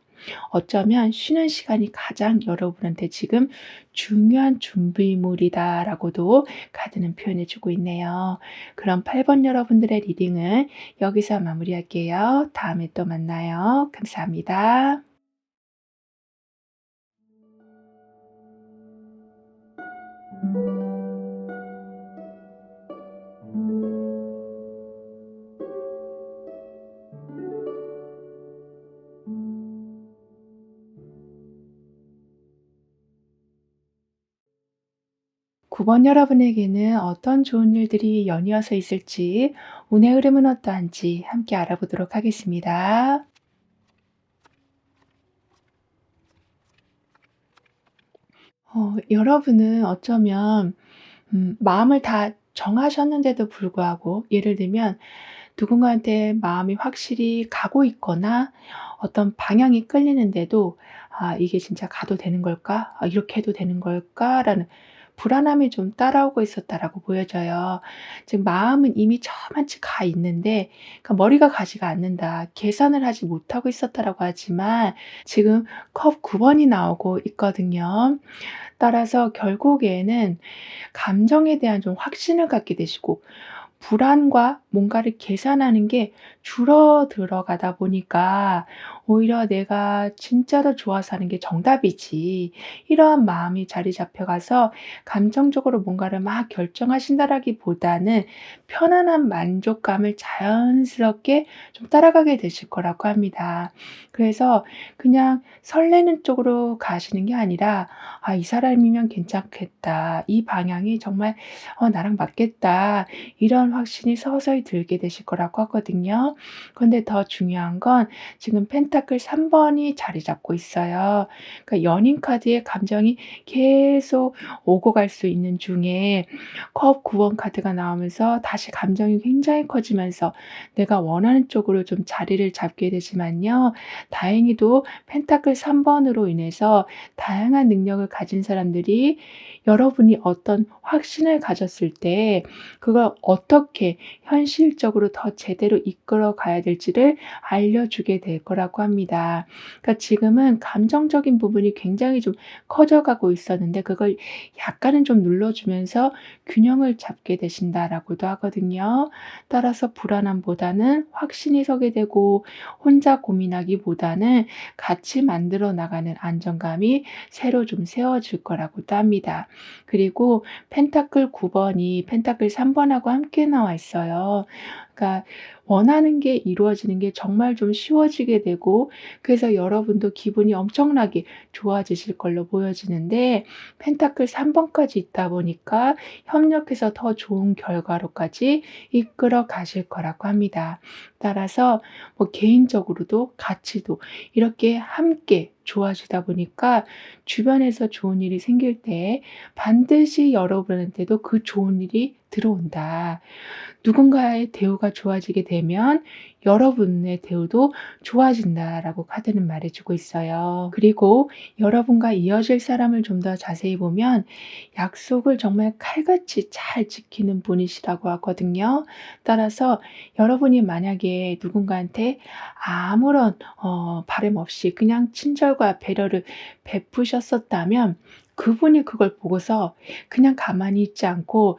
어쩌면 쉬는 시간이 가장 여러분한테 지금 중요한 준비물이다라고도 카드는 표현해 주고 있네요. 그럼 8번 여러분들의 리딩은 여기서 마무리할게요. 다음에 또 만나요. 감사합니다. 구 번 여러분에게는 어떤 좋은 일들이 연이어서 있을지, 운의 흐름은 어떠한지 함께 알아보도록 하겠습니다. 여러분은 어쩌면 마음을 다 정하셨는데도 불구하고 예를 들면 누군가한테 마음이 확실히 가고 있거나 어떤 방향이 끌리는데도 '아 이게 진짜 가도 되는 걸까? 아 이렇게 해도 되는 걸까?'라는 불안함이 좀 따라오고 있었다라고 보여져요. 즉 마음은 이미 저만치 가 있는데 그러니까 머리가 가지가 않는다. 계산을 하지 못하고 있었다라고 하지만 지금 컵 9 번이 나오고 있거든요. 따라서 결국에는 감정에 대한 좀 확신을 갖게 되시고 불안과 뭔가를 계산하는 게 줄어들어 가다 보니까 오히려 '내가 진짜로 좋아서 하는 게 정답이지.' 이러한 마음이 자리 잡혀 가서 감정적으로 뭔가를 막 결정하신다라기보다는 편안한 만족감을 자연스럽게 좀 따라가게 되실 거라고 합니다. 그래서 그냥 설레는 쪽으로 가시는 게 아니라 '아 이 사람이면 괜찮겠다. 이 방향이 정말 나랑 맞겠다.' 이런 확신이 서서히 들게 되실 거라고 하거든요. 그런데 더 중요한 건 지금 펜타클 3 번이 자리 잡고 있어요. 그러니까 연인 카드의 감정이 계속 오고 갈 수 있는 중에 컵 9번 카드가 나오면서 다시 감정이 굉장히 커지면서 내가 원하는 쪽으로 좀 자리를 잡게 되지만요. 다행히도 펜타클 3 번으로 인해서 다양한 능력을 가진 사람들이 여러분이 어떤 확신을 가졌을 때 그걸 어떻게 현실적으로 더 제대로 이끌어 가야 될지를 알려주게 될 거라고 합니다. 그러니까 지금은 감정적인 부분이 굉장히 좀 커져가고 있었는데 그걸 약간은 좀 눌러주면서 균형을 잡게 되신다라고도 하거든요. 따라서 불안함보다는 확신이 서게 되고 혼자 고민하기보다는 같이 만들어 나가는 안정감이 새로 좀 세워질 거라고도 합니다. 그리고 펜타클 9 번이 펜타클 3 번하고 함께 나와 있어요. 그러니까 원하는 게 이루어지는 게 정말 좀 쉬워지게 되고 그래서 여러분도 기분이 엄청나게 좋아지실 걸로 보여지는데 펜타클 3 번까지 있다 보니까 협력해서 더 좋은 결과로까지 이끌어 가실 거라고 합니다. 따라서 뭐 개인적으로도 같이도 이렇게 함께 좋아지다 보니까 주변에서 좋은 일이 생길 때 반드시 여러분한테도 그 좋은 일이 들어온다. 누군가의 대우가 좋아지게 되면 여러분의 대우도 좋아진다라고 카드는 말해주고 있어요. 그리고 여러분과 이어질 사람을 좀 더 자세히 보면 약속을 정말 칼같이 잘 지키는 분이시라고 하거든요. 따라서 여러분이 만약에 누군가한테 아무런 바람 없이 그냥 친절과 배려를 베푸셨었다면 그분이 그걸 보고서 그냥 가만히 있지 않고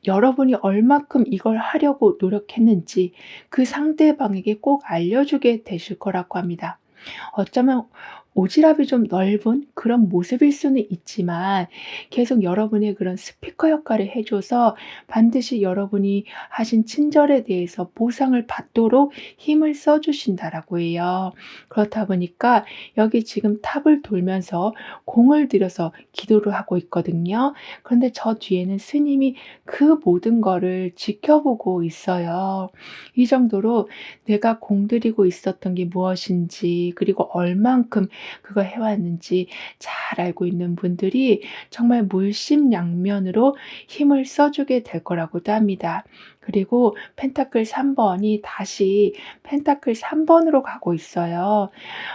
여러분이 얼마큼 이걸 하려고 노력했는지 그 상대방에게 꼭 알려주게 되실 거라고 합니다. 어쩌면 오지랖이 좀 넓은 그런 모습일 수는 있지만 계속 여러분의 그런 스피커 역할을 해 줘서 반드시 여러분이 하신 친절에 대해서 보상을 받도록 힘을 써 주신다라고 해요. 그렇다 보니까 여기 지금 탑을 돌면서 공을 들여서 기도를 하고 있거든요. 그런데 저 뒤에는 스님이 그 모든 거를 지켜보고 있어요. 이 정도로 내가 공들이고 있었던 게 무엇인지 그리고 얼만큼 그걸 해 왔는지 잘 알고 있는 분들이 정말 물심양면으로 힘을 써 주게 될 거라고도 합니다. 그리고 펜타클 3 번이 다시 펜타클 3 번으로 가고 있어요.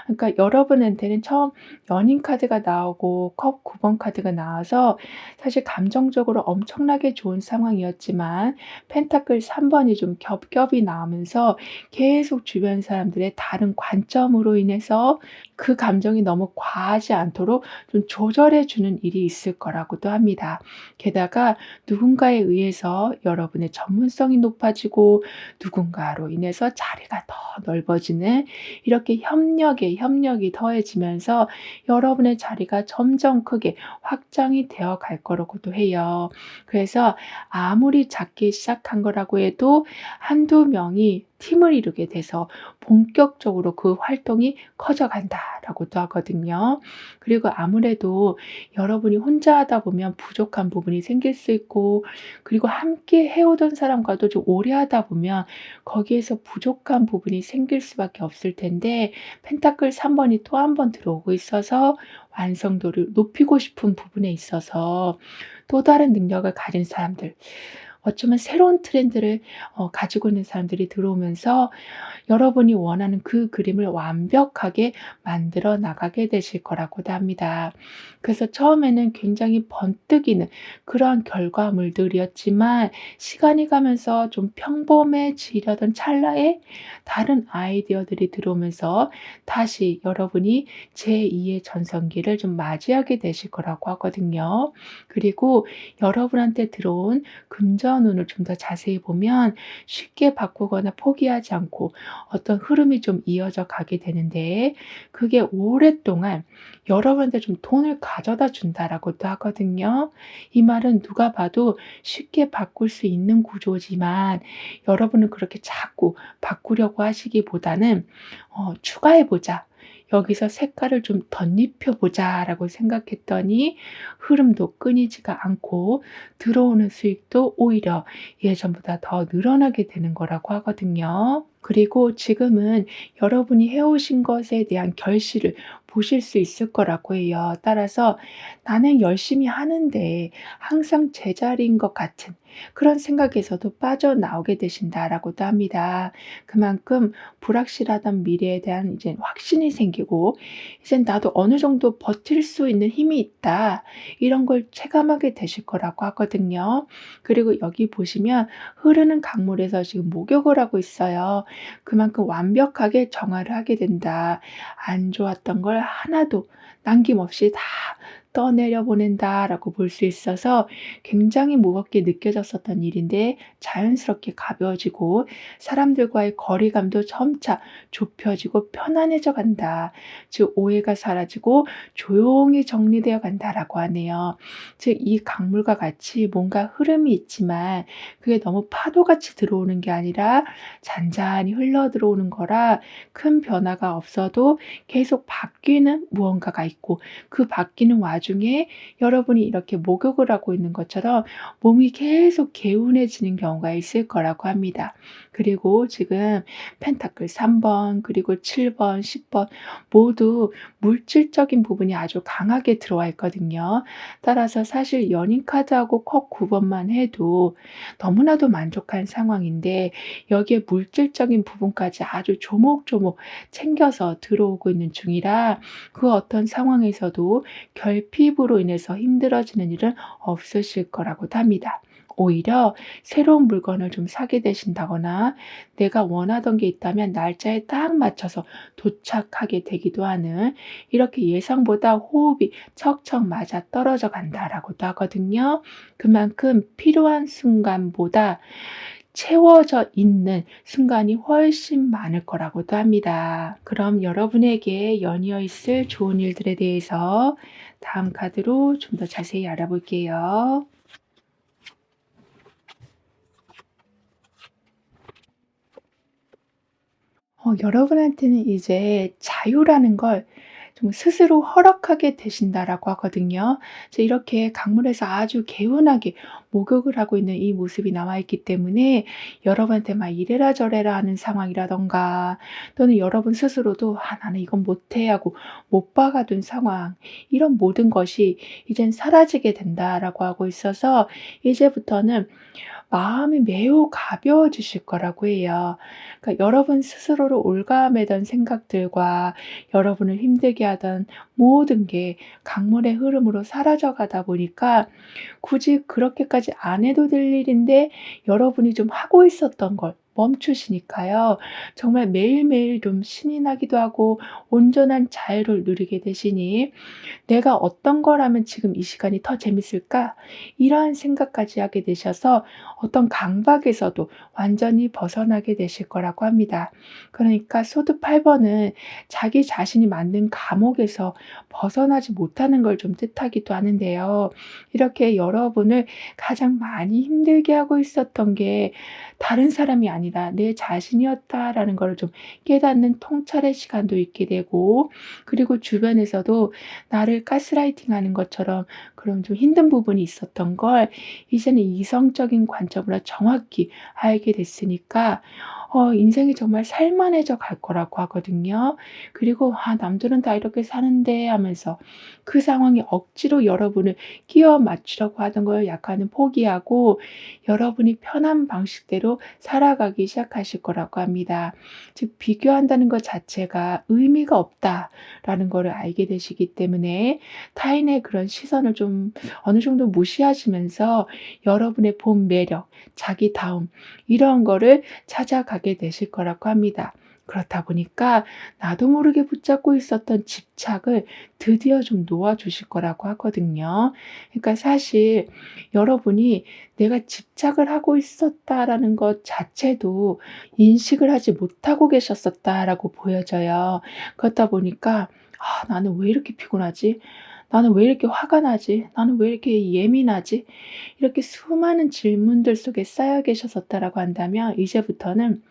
그러니까 여러분한테는 처음 연인 카드가 나오고 컵 9번 카드가 나와서 사실 감정적으로 엄청나게 좋은 상황이었지만 펜타클 3 번이 좀 겹겹이 나오면서 계속 주변 사람들의 다른 관점으로 인해서 그 감정이 너무 과하지 않도록 좀 조절해 주는 일이 있을 거라고도 합니다. 게다가 누군가에 의해서 여러분의 전문성이 높아지고 누군가로 인해서 자리가 더 넓어지는 이렇게 협력에 협력이 더해지면서 여러분의 자리가 점점 크게 확장이 되어 갈 거라고도 해요. 그래서 아무리 작게 시작한 거라고 해도 한두 명이 팀을 이루게 돼서 본격적으로 그 활동이 커져간다라고도 하거든요. 그리고 아무래도 여러분이 혼자 하다 보면 부족한 부분이 생길 수 있고 그리고 함께 해오던 사람과도 좀 오래 하다 보면 거기에서 부족한 부분이 생길 수밖에 없을 텐데 펜타클 3 번이 또 한 번 들어오고 있어서 완성도를 높이고 싶은 부분에 있어서 또 다른 능력을 가진 사람들 어쩌면 새로운 트렌드를 가지고 있는 사람들이 들어오면서 여러분이 원하는 그 그림을 완벽하게 만들어 나가게 되실 거라고도 합니다. 그래서 처음에는 굉장히 번뜩이는 그러한 결과물들이었지만 시간이 가면서 좀 평범해지려던 찰나에 다른 아이디어들이 들어오면서 다시 여러분이 제2의 전성기를 좀 맞이하게 되실 거라고 하거든요. 그리고 여러분한테 들어온 금전운을 좀 더 자세히 보면 쉽게 바꾸거나 포기하지 않고 어떤 흐름이 좀 이어져 가게 되는데 그게 오랫동안 여러분한테 좀 돈을 가져다 준다라고도 하거든요. 이 말은 누가 봐도 쉽게 바꿀 수 있는 구조지만 여러분은 그렇게 자꾸 바꾸려고 하시기보다는 '추가해 보자. 여기서 색깔을 좀 덧입혀 보자.'라고 생각했더니 흐름도 끊이지가 않고 들어오는 수익도 오히려 예전보다 더 늘어나게 되는 거라고 하거든요. 그리고 지금은 여러분이 해 오신 것에 대한 결실을 보실 수 있을 거라고 해요. 따라서 '나는 열심히 하는데 항상 제자리인 것 같은 그런 생각에서도 빠져나오게 되신다.'라고도 합니다. 그만큼 불확실하던 미래에 대한 이제 확신이 생기고 '이젠 나도 어느 정도 버틸 수 있는 힘이 있다.' 이런 걸 체감하게 되실 거라고 하거든요. 그리고 여기 보시면 흐르는 강물에서 지금 목욕을 하고 있어요. 그만큼 완벽하게 정화를 하게 된다. 안 좋았던 걸 하나도 남김없이 다 떠내려 보낸다라고 볼 수 있어서 굉장히 무겁게 느껴졌었던 일인데 자연스럽게 가벼워지고 사람들과의 거리감도 점차 좁혀지고 편안해져 간다. 즉 오해가 사라지고 조용히 정리되어 간다라고 하네요. 즉 이 강물과 같이 뭔가 흐름이 있지만 그게 너무 파도같이 들어오는 게 아니라 잔잔히 흘러 들어오는 거라 큰 변화가 없어도 계속 바뀌는 무언가가 있고 그 바뀌는 와중에 여러분이 이렇게 목욕을 하고 있는 것처럼 몸이 계속 개운해지는 경우가 있을 거라고 합니다. 그리고 지금 펜타클 3번 그리고 7번 10번 모두 물질적인 부분이 아주 강하게 들어와 있거든요. 따라서 사실 연인 카드하고 컵 9번만 해도 너무나도 만족한 상황인데 여기에 물질적인 부분까지 아주 조목조목 챙겨서 들어오고 있는 중이라 그 어떤 상황에서도 결핍으로 인해서 힘들어지는 일은 없으실 거라고도 합니다. 오히려 새로운 물건을 좀 사게 되신다거나 내가 원하던 게 있다면 날짜에 딱 맞춰서 도착하게 되기도 하는 이렇게 예상보다 호흡이 척척 맞아 떨어져 간다라고도 하거든요. 그만큼 필요한 순간보다 채워져 있는 순간이 훨씬 많을 거라고도 합니다. 그럼 여러분에게 연이어 있을 좋은 일들에 대해서 다음 카드로 좀 더 자세히 알아볼게요. 여러분한테는 이제 자유라는 걸 좀 스스로 허락하게 되신다라고 하거든요. 그래서 이렇게 강물에서 아주 개운하게 목욕을 하고 있는 이 모습이 나와 있기 때문에 여러분한테 막 이래라 저래라 하는 상황이라든가 또는 여러분 스스로도 '아 나는 이건 못해.' 하고 못 박아둔 상황 이런 모든 것이 이젠 사라지게 된다라고 하고 있어서 이제부터는 마음이 매우 가벼워지실 거라고 해요. 그러니까 여러분 스스로를 올가매던 생각들과 여러분을 힘들게 하던 모든 게 강물의 흐름으로 사라져 가다 보니까 굳이 그렇게까지 안 해도 될 일인데 여러분이 좀 하고 있었던 걸 멈추시니까요. 정말 매일매일 좀 신이 나기도 하고 온전한 자유를 누리게 되시니 '내가 어떤 걸 하면 지금 이 시간이 더 재밌을까?' 이러한 생각까지 하게 되셔서 어떤 강박에서도 완전히 벗어나게 되실 거라고 합니다. 그러니까 소드 8 번은 자기 자신이 만든 감옥에서 벗어나지 못하는 걸 좀 뜻하기도 하는데요. 이렇게 여러분을 가장 많이 힘들게 하고 있었던 게 다른 사람이 아니라 내 자신이었다라는 거를 좀 깨닫는 통찰의 시간도 있게 되고 그리고 주변에서도 나를 가스라이팅하는 것처럼 그런 좀 힘든 부분이 있었던 걸 이제는 이성적인 관점으로 정확히 알게 됐으니까 인생이 정말 살만해져 갈 거라고 하거든요. 그리고 '아 남들은 다 이렇게 사는데.' 하면서 그 상황에 억지로 여러분을 끼워 맞추려고 하던 걸 약간은 포기하고 여러분이 편한 방식대로 살아가기 시작하실 거라고 합니다. 즉 비교한다는 것 자체가 의미가 없다라는 거를 알게 되시기 때문에 타인의 그런 시선을 좀 어느 정도 무시하시면서 여러분의 본 매력, 자기다움 이런 거를 찾아가게 되실 거라고 합니다. 그렇다 보니까 나도 모르게 붙잡고 있었던 집착을 드디어 좀 놓아 주실 거라고 하거든요. 그러니까 사실 여러분이 '내가 집착을 하고 있었다.'라는 것 자체도 인식을 하지 못하고 계셨었다라고 보여져요. 그렇다 보니까 '아 나는 왜 이렇게 피곤하지? 나는 왜 이렇게 화가 나지? 나는 왜 이렇게 예민하지?' 이렇게 수많은 질문들 속에 쌓여 계셨었다라고 한다면 이제부터는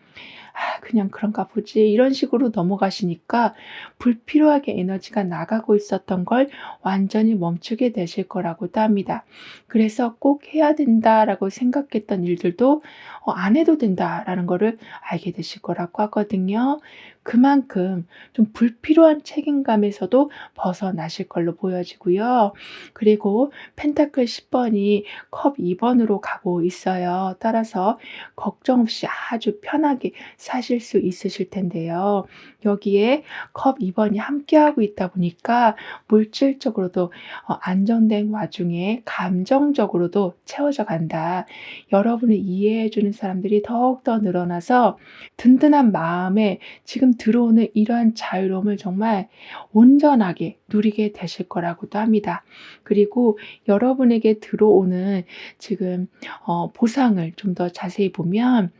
'아 그냥 그런가 보지.' 이런 식으로 넘어가시니까 불필요하게 에너지가 나가고 있었던 걸 완전히 멈추게 되실 거라고도 합니다. 그래서 '꼭 해야 된다.'라고 생각했던 일들도 '안 해도 된다.'라는 거를 알게 되실 거라고 하거든요. 그만큼 좀 불필요한 책임감에서도 벗어나실 걸로 보여지고요. 그리고 펜타클 10 번이 컵 2 번으로 가고 있어요. 따라서 걱정 없이 아주 편하게 사실 수 있으실 텐데요. 여기에 컵 2 번이 함께하고 있다 보니까 물질적으로도 안정된 와중에 감정적으로도 채워져 간다. 여러분을 이해해 주는 사람들이 더욱더 늘어나서 든든한 마음에 지금 들어오는 이러한 자유로움을 정말 온전하게 누리게 되실 거라고도 합니다. 그리고 여러분에게 들어오는 지금 보상을 좀 더 자세히 보면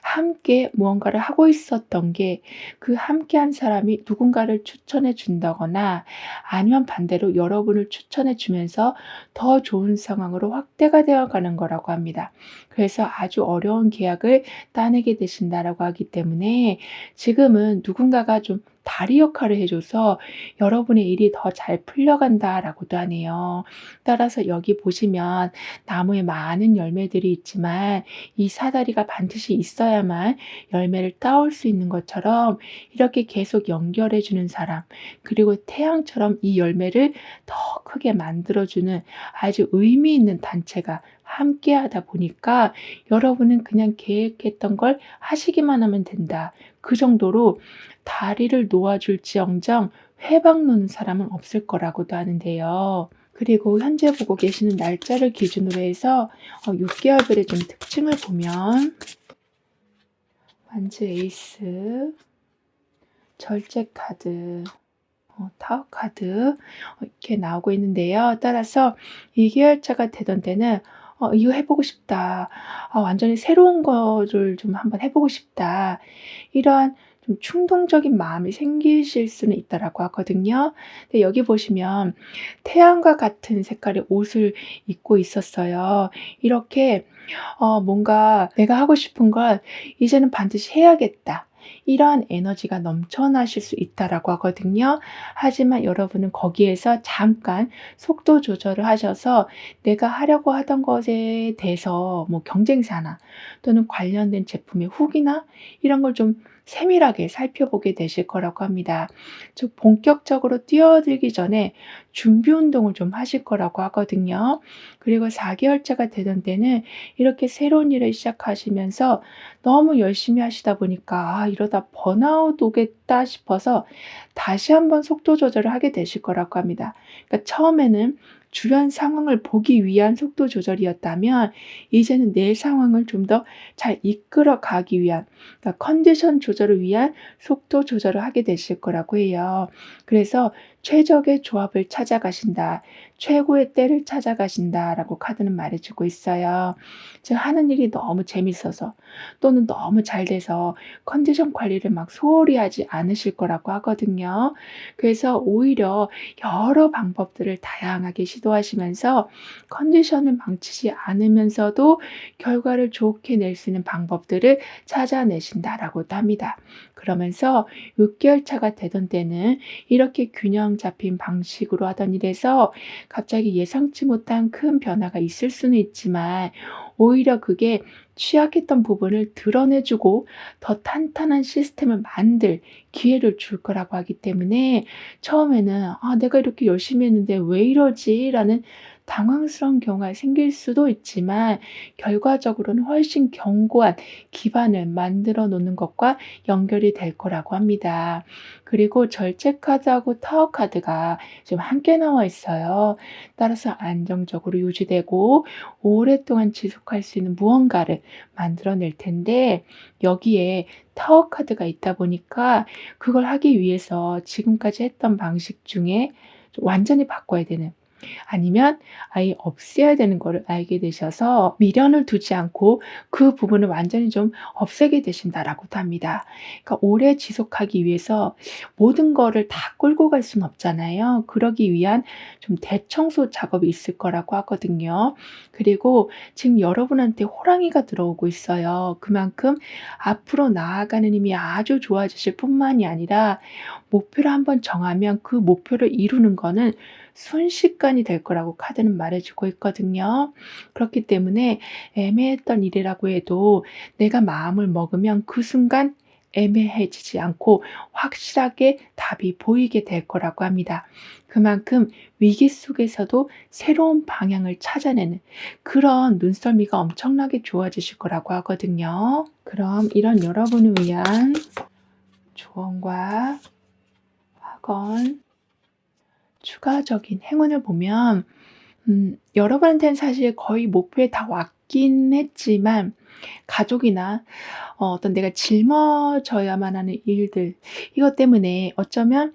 함께 무언가를 하고 있었던 게 그 함께한 사람이 누군가를 추천해 준다거나 아니면 반대로 여러분을 추천해 주면서 더 좋은 상황으로 확대가 되어 가는 거라고 합니다. 그래서 아주 어려운 계약을 따내게 되신다라고 하기 때문에 지금은 누군가가 좀 다리 역할을 해 줘서 여러분의 일이 더 잘 풀려간다라고도 하네요. 따라서 여기 보시면 나무에 많은 열매들이 있지만 이 사다리가 반드시 있어야만 열매를 따올 수 있는 것처럼 이렇게 계속 연결해 주는 사람, 그리고 태양처럼 이 열매를 더 크게 만들어 주는 아주 의미 있는 단체가 함께하다 보니까 여러분은 그냥 계획했던 걸 하시기만 하면 된다. 그 정도로 다리를 놓아줄지언정 회방 놓는 사람은 없을 거라고도 하는데요. 그리고 현재 보고 계시는 날짜를 기준으로 해서 6개월별의 좀 특징을 보면 완즈 에이스, 절제 카드, 타워 카드 이렇게 나오고 있는데요. 따라서 2개월차가 되던 때는 이거 해보고 싶다. 완전히 새로운 거를 좀 한번 해보고 싶다. 이러한 좀 충동적인 마음이 생기실 수는 있다라고 하거든요. 근데 여기 보시면 태양과 같은 색깔의 옷을 입고 있었어요. 이렇게 뭔가 내가 하고 싶은 걸 이제는 반드시 해야겠다. 이러한 에너지가 넘쳐나실 수 있다라고 하거든요. 하지만 여러분은 거기에서 잠깐 속도 조절을 하셔서 내가 하려고 하던 것에 대해서 뭐 경쟁사나 또는 관련된 제품의 후기나 이런 걸 좀 세밀하게 살펴보게 되실 거라고 합니다. 즉 본격적으로 뛰어들기 전에 준비 운동을 좀 하실 거라고 하거든요. 그리고 4개월차가 되던 때는 이렇게 새로운 일을 시작하시면서 너무 열심히 하시다 보니까 이러다 번아웃 오겠다 싶어서 다시 한번 속도 조절을 하게 되실 거라고 합니다. 그러니까 처음에는 주변 상황을 보기 위한 속도 조절이었다면 이제는 내 상황을 좀 더 잘 이끌어 가기 위한, 그러니까 컨디션 조절을 위한 속도 조절을 하게 되실 거라고 해요. 그래서 최적의 조합을 찾아가신다. 최고의 때를 찾아가신다라고 카드는 말해주고 있어요. 즉 하는 일이 너무 재밌어서 또는 너무 잘 돼서 컨디션 관리를 막 소홀히 하지 않으실 거라고 하거든요. 그래서 오히려 여러 방법들을 다양하게 시도하시면서 컨디션을 망치지 않으면서도 결과를 좋게 낼 수 있는 방법들을 찾아내신다라고도 합니다. 그러면서 6개월 차가 되던 때는 이렇게 균형 잡힌 방식으로 하던 일에서 갑자기 예상치 못한 큰 변화가 있을 수는 있지만 오히려 그게 취약했던 부분을 드러내주고 더 탄탄한 시스템을 만들 기회를 줄 거라고 하기 때문에 처음에는 내가 이렇게 열심히 했는데 왜 이러지? 라는 당황스러운 경우가 생길 수도 있지만 결과적으로는 훨씬 견고한 기반을 만들어 놓는 것과 연결이 될 거라고 합니다. 그리고 절제 카드하고 타워 카드가 지금 함께 나와 있어요. 따라서 안정적으로 유지되고 오랫동안 지속할 수 있는 무언가를 만들어낼 텐데 여기에 타워 카드가 있다 보니까 그걸 하기 위해서 지금까지 했던 방식 중에 완전히 바꿔야 되는, 아니면 아예 없애야 되는 거를 알게 되셔서 미련을 두지 않고 그 부분을 완전히 좀 없애게 되신다라고도 합니다. 그러니까 오래 지속하기 위해서 모든 거를 다 끌고 갈 수는 없잖아요. 그러기 위한 좀 대청소 작업이 있을 거라고 하거든요. 그리고 지금 여러분한테 호랑이가 들어오고 있어요. 그만큼 앞으로 나아가는 힘이 아주 좋아지실 뿐만이 아니라 목표를 한번 정하면 그 목표를 이루는 거는 순식간이 될 거라고 카드는 말해주고 있거든요. 그렇기 때문에 애매했던 일이라고 해도 내가 마음을 먹으면 그 순간 애매해지지 않고 확실하게 답이 보이게 될 거라고 합니다. 그만큼 위기 속에서도 새로운 방향을 찾아내는 그런 눈썰미가 엄청나게 좋아지실 거라고 하거든요. 그럼 이런 여러분을 위한 조언과 확언, 추가적인 행운을 보면 여러분한테는 사실 거의 목표에 다 왔긴 했지만 가족이나 어떤 내가 짊어져야만 하는 일들, 이것 때문에 어쩌면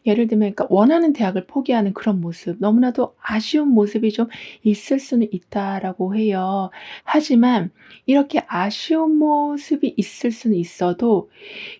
예를 들면 그러니까 원하는 대학을 포기하는 그런 모습, 너무나도 아쉬운 모습이 좀 있을 수는 있다라고 해요. 하지만 이렇게 아쉬운 모습이 있을 수는 있어도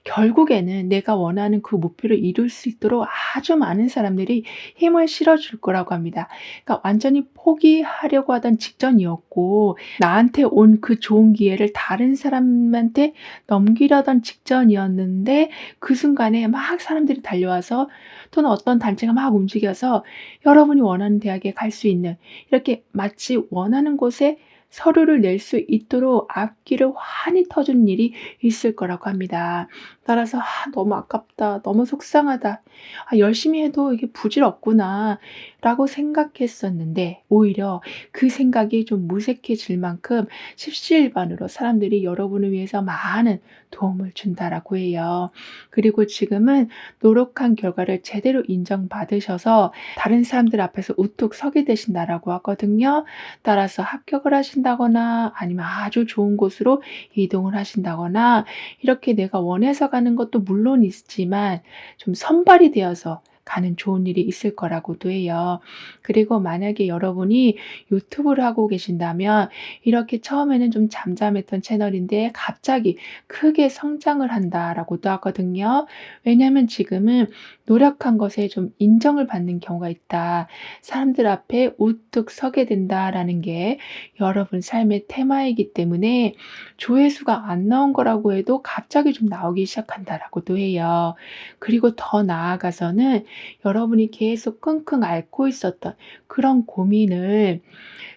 결국에는 내가 원하는 그 목표를 이룰 수 있도록 아주 많은 사람들이 힘을 실어줄 거라고 합니다. 그러니까 완전히 포기하려고 하던 직전이었고 나한테 온 그 좋은 기회를 다른 사람한테 넘기려던 직전이었는데 그 순간에 막 사람들이 달려와서 또는 어떤 단체가 막 움직여서 여러분이 원하는 대학에 갈 수 있는 이렇게 마치 원하는 곳에 서류를 낼 수 있도록 앞길을 환히 터주는 일이 있을 거라고 합니다. 따라서 '아 너무 아깝다. 너무 속상하다. 아 열심히 해도 이게 부질없구나.'라고 생각했었는데 오히려 그 생각이 좀 무색해질 만큼 십시일반으로 사람들이 여러분을 위해서 많은 도움을 준다라고 해요. 그리고 지금은 노력한 결과를 제대로 인정받으셔서 다른 사람들 앞에서 우뚝 서게 되신다라고 하거든요. 따라서 합격을 하신다거나 아니면 아주 좋은 곳으로 이동을 하신다거나 이렇게 내가 원해서 가는 것도 물론 있지만 좀 선발이 되어서 가는 좋은 일이 있을 거라고도 해요. 그리고 만약에 여러분이 유튜브를 하고 계신다면 이렇게 처음에는 좀 잠잠했던 채널인데 갑자기 크게 성장을 한다라고도 하거든요. 왜냐하면 지금은 노력한 것에 좀 인정을 받는 경우가 있다. 사람들 앞에 우뚝 서게 된다라는 게 여러분 삶의 테마이기 때문에 조회수가 안 나온 거라고 해도 갑자기 좀 나오기 시작한다라고도 해요. 그리고 더 나아가서는 여러분이 계속 끙끙 앓고 있었던 그런 고민을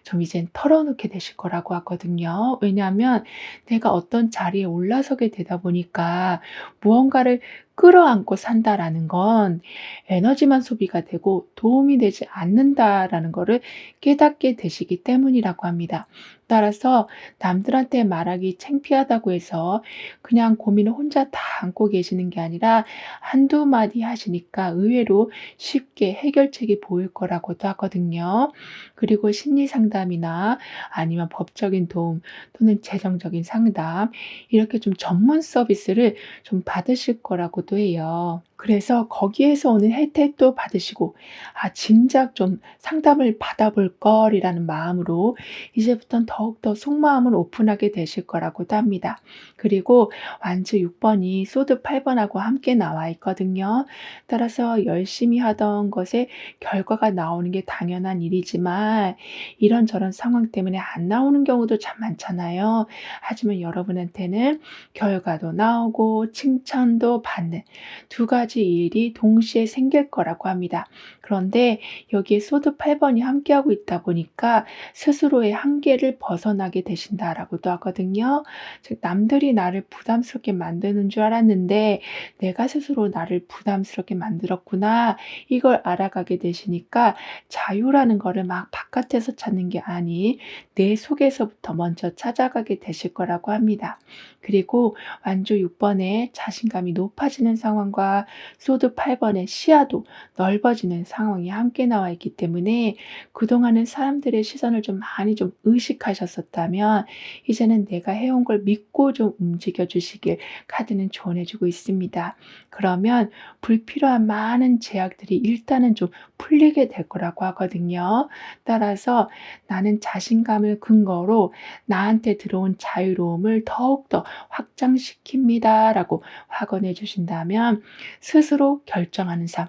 좀 이젠 털어놓게 되실 거라고 하거든요. 왜냐하면 내가 어떤 자리에 올라서게 되다 보니까 무언가를 끌어안고 산다라는 건 에너지만 소비가 되고 도움이 되지 않는다라는 거를 깨닫게 되시기 때문이라고 합니다. 따라서 남들한테 말하기 창피하다고 해서 그냥 고민을 혼자 다 안고 계시는 게 아니라 한두 마디 하시니까 의외로 쉽게 해결책이 보일 거라고도 하거든요. 그리고 심리 상담이나 아니면 법적인 도움 또는 재정적인 상담 이렇게 좀 전문 서비스를 좀 받으실 거라고도 해요. 그래서 거기에서 오는 혜택도 받으시고 '아 진작 좀 상담을 받아볼 걸.'이라는 마음으로 이제부턴 더욱더 속마음을 오픈하게 되실 거라고도 합니다. 그리고 완주 6 번이 소드 8 번하고 함께 나와 있거든요. 따라서 열심히 하던 것에 결과가 나오는 게 당연한 일이지만 이런저런 상황 때문에 안 나오는 경우도 참 많잖아요. 하지만 여러분한테는 결과도 나오고 칭찬도 받는 두 가지 일이 동시에 생길 거라고 합니다. 그런데 여기에 소드 8 번이 함께하고 있다 보니까 스스로의 한계를 벗어나게 되신다라고도 하거든요. 즉 남들이 나를 부담스럽게 만드는 줄 알았는데 '내가 스스로 나를 부담스럽게 만들었구나.' 이걸 알아가게 되시니까 자유라는 거를 막 바깥에서 찾는 게 아닌 내 속에서부터 먼저 찾아가게 되실 거라고 합니다. 그리고 완주 6 번에 자신감이 높아지는 상황과 소드 8 번의 시야도 넓어지는 상황이 함께 나와 있기 때문에 그동안은 사람들의 시선을 좀 많이 좀 의식하셨었다면 이제는 내가 해온 걸 믿고 좀 움직여 주시길 카드는 조언해 주고 있습니다. 그러면 불필요한 많은 제약들이 일단은 좀 풀리게 될 거라고 하거든요. 따라서 나는 자신감을 근거로 나한테 들어온 자유로움을 더욱더 확장시킵니다라고 확언해 주신다면 스스로 결정하는 삶,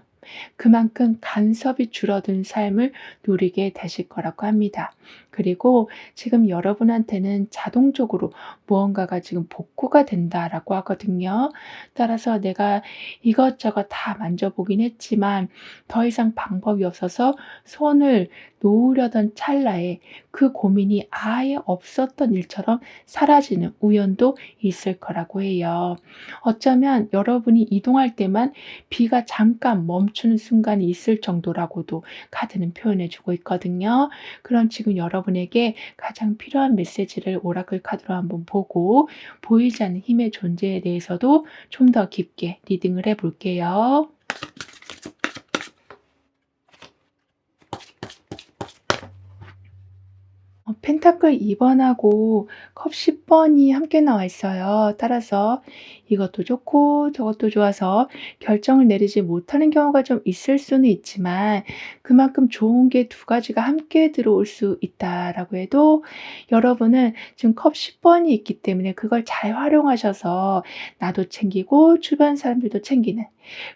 그만큼 간섭이 줄어든 삶을 누리게 되실 거라고 합니다. 그리고 지금 여러분한테는 자동적으로 무언가가 지금 복구가 된다라고 하거든요. 따라서 내가 이것저것 다 만져보긴 했지만 더 이상 방법이 없어서 손을 놓으려던 찰나에 그 고민이 아예 없었던 일처럼 사라지는 우연도 있을 거라고 해요. 어쩌면 여러분이 이동할 때만 비가 잠깐 멈추는 순간이 있을 정도라고도 카드는 표현해 주고 있거든요. 그럼 지금 여러분에게 가장 필요한 메시지를 오라클 카드로 한번 보고 보이지 않는 힘의 존재에 대해서도 좀 더 깊게 리딩을 해 볼게요. 펜타클 2 번하고 컵 10번이 함께 나와 있어요. 따라서 이것도 좋고 저것도 좋아서 결정을 내리지 못하는 경우가 좀 있을 수는 있지만 그만큼 좋은 게 두 가지가 함께 들어올 수 있다라고 해도 여러분은 지금 컵 10번이 있기 때문에 그걸 잘 활용하셔서 나도 챙기고 주변 사람들도 챙기는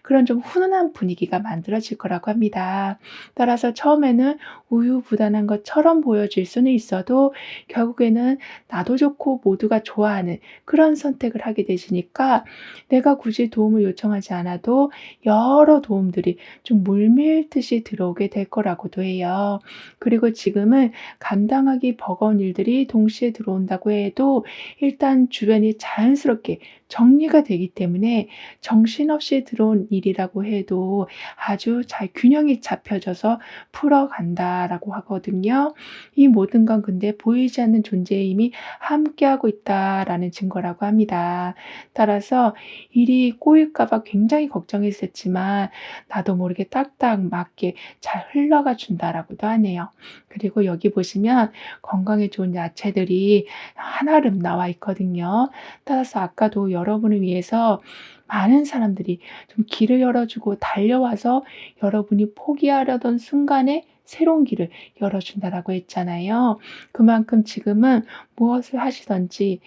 그런 좀 훈훈한 분위기가 만들어질 거라고 합니다. 따라서 처음에는 우유부단한 것처럼 보여질 수는 있어도 결국에는 나도 좋고 모두가 좋아하는 그런 선택을 하게 되시니까 내가 굳이 도움을 요청하지 않아도 여러 도움들이 좀 물밀듯이 들어오게 될 거라고도 해요. 그리고 지금은 감당하기 버거운 일들이 동시에 들어온다고 해도 일단 주변이 자연스럽게 정리가 되기 때문에 정신없이 들어온 일이라고 해도 아주 잘 균형이 잡혀져서 풀어간다라고 하거든요. 이 모든 건 근데 보이지 않는 존재의 힘이 함께하고 있다라는 증거라고 합니다. 따라서 일이 꼬일까 봐 굉장히 걱정했었지만 나도 모르게 딱딱 맞게 잘 흘러가 준다라고도 하네요. 그리고 여기 보시면 건강에 좋은 야채들이 한아름 나와 있거든요. 따라서 아까도 여러분을 위해서 많은 사람들이 좀 길을 열어주고 달려와서 여러분이 포기하려던 순간에 새로운 길을 열어준다라고 했잖아요. 그만큼 지금은 무엇을 하시든지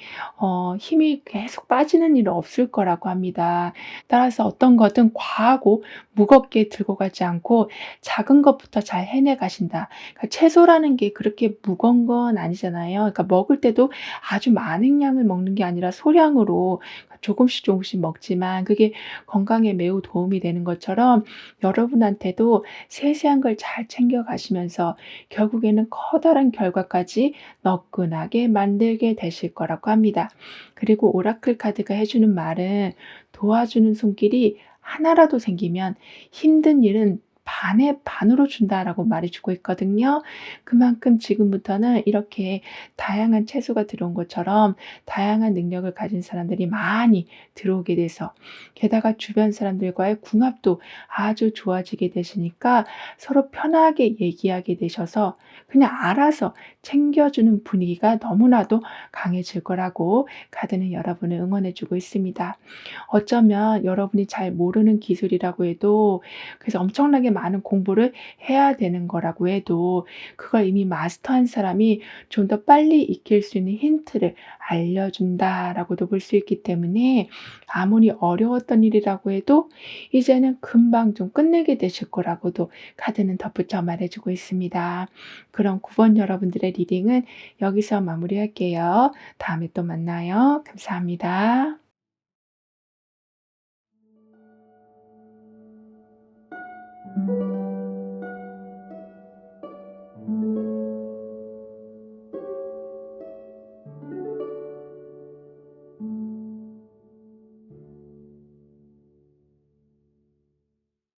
힘이 계속 빠지는 일은 없을 거라고 합니다. 따라서 어떤 것든 과하고 무겁게 들고 가지 않고 작은 것부터 잘 해내 가신다. 그러니까 채소라는 게 그렇게 무거운 건 아니잖아요. 그러니까 먹을 때도 아주 많은 양을 먹는 게 아니라 소량으로 조금씩 조금씩 먹지만 그게 건강에 매우 도움이 되는 것처럼 여러분한테도 세세한 걸 잘 챙겨 가시면서 결국에는 커다란 결과까지 너끈하게 만들게 되실 거라고 합니다. 그리고 오라클 카드가 해 주는 말은 도와주는 손길이 하나라도 생기면 힘든 일은 반의 반으로 준다라고 말해 주고 있거든요. 그만큼 지금부터는 이렇게 다양한 채소가 들어온 것처럼 다양한 능력을 가진 사람들이 많이 들어오게 돼서 게다가 주변 사람들과의 궁합도 아주 좋아지게 되시니까 서로 편하게 얘기하게 되셔서 그냥 알아서 챙겨주는 분위기가 너무나도 강해질 거라고 카드는 여러분을 응원해 주고 있습니다. 어쩌면 여러분이 잘 모르는 기술이라고 해도 그래서 엄청나게 많은 공부를 해야 되는 거라고 해도 그걸 이미 마스터한 사람이 좀 더 빨리 익힐 수 있는 힌트를 알려준다라고도 볼 수 있기 때문에 아무리 어려웠던 일이라고 해도 이제는 금방 좀 끝내게 되실 거라고도 카드는 덧붙여 말해주고 있습니다. 그럼 9번 여러분들의 리딩은 여기서 마무리할게요. 다음에 또 만나요. 감사합니다.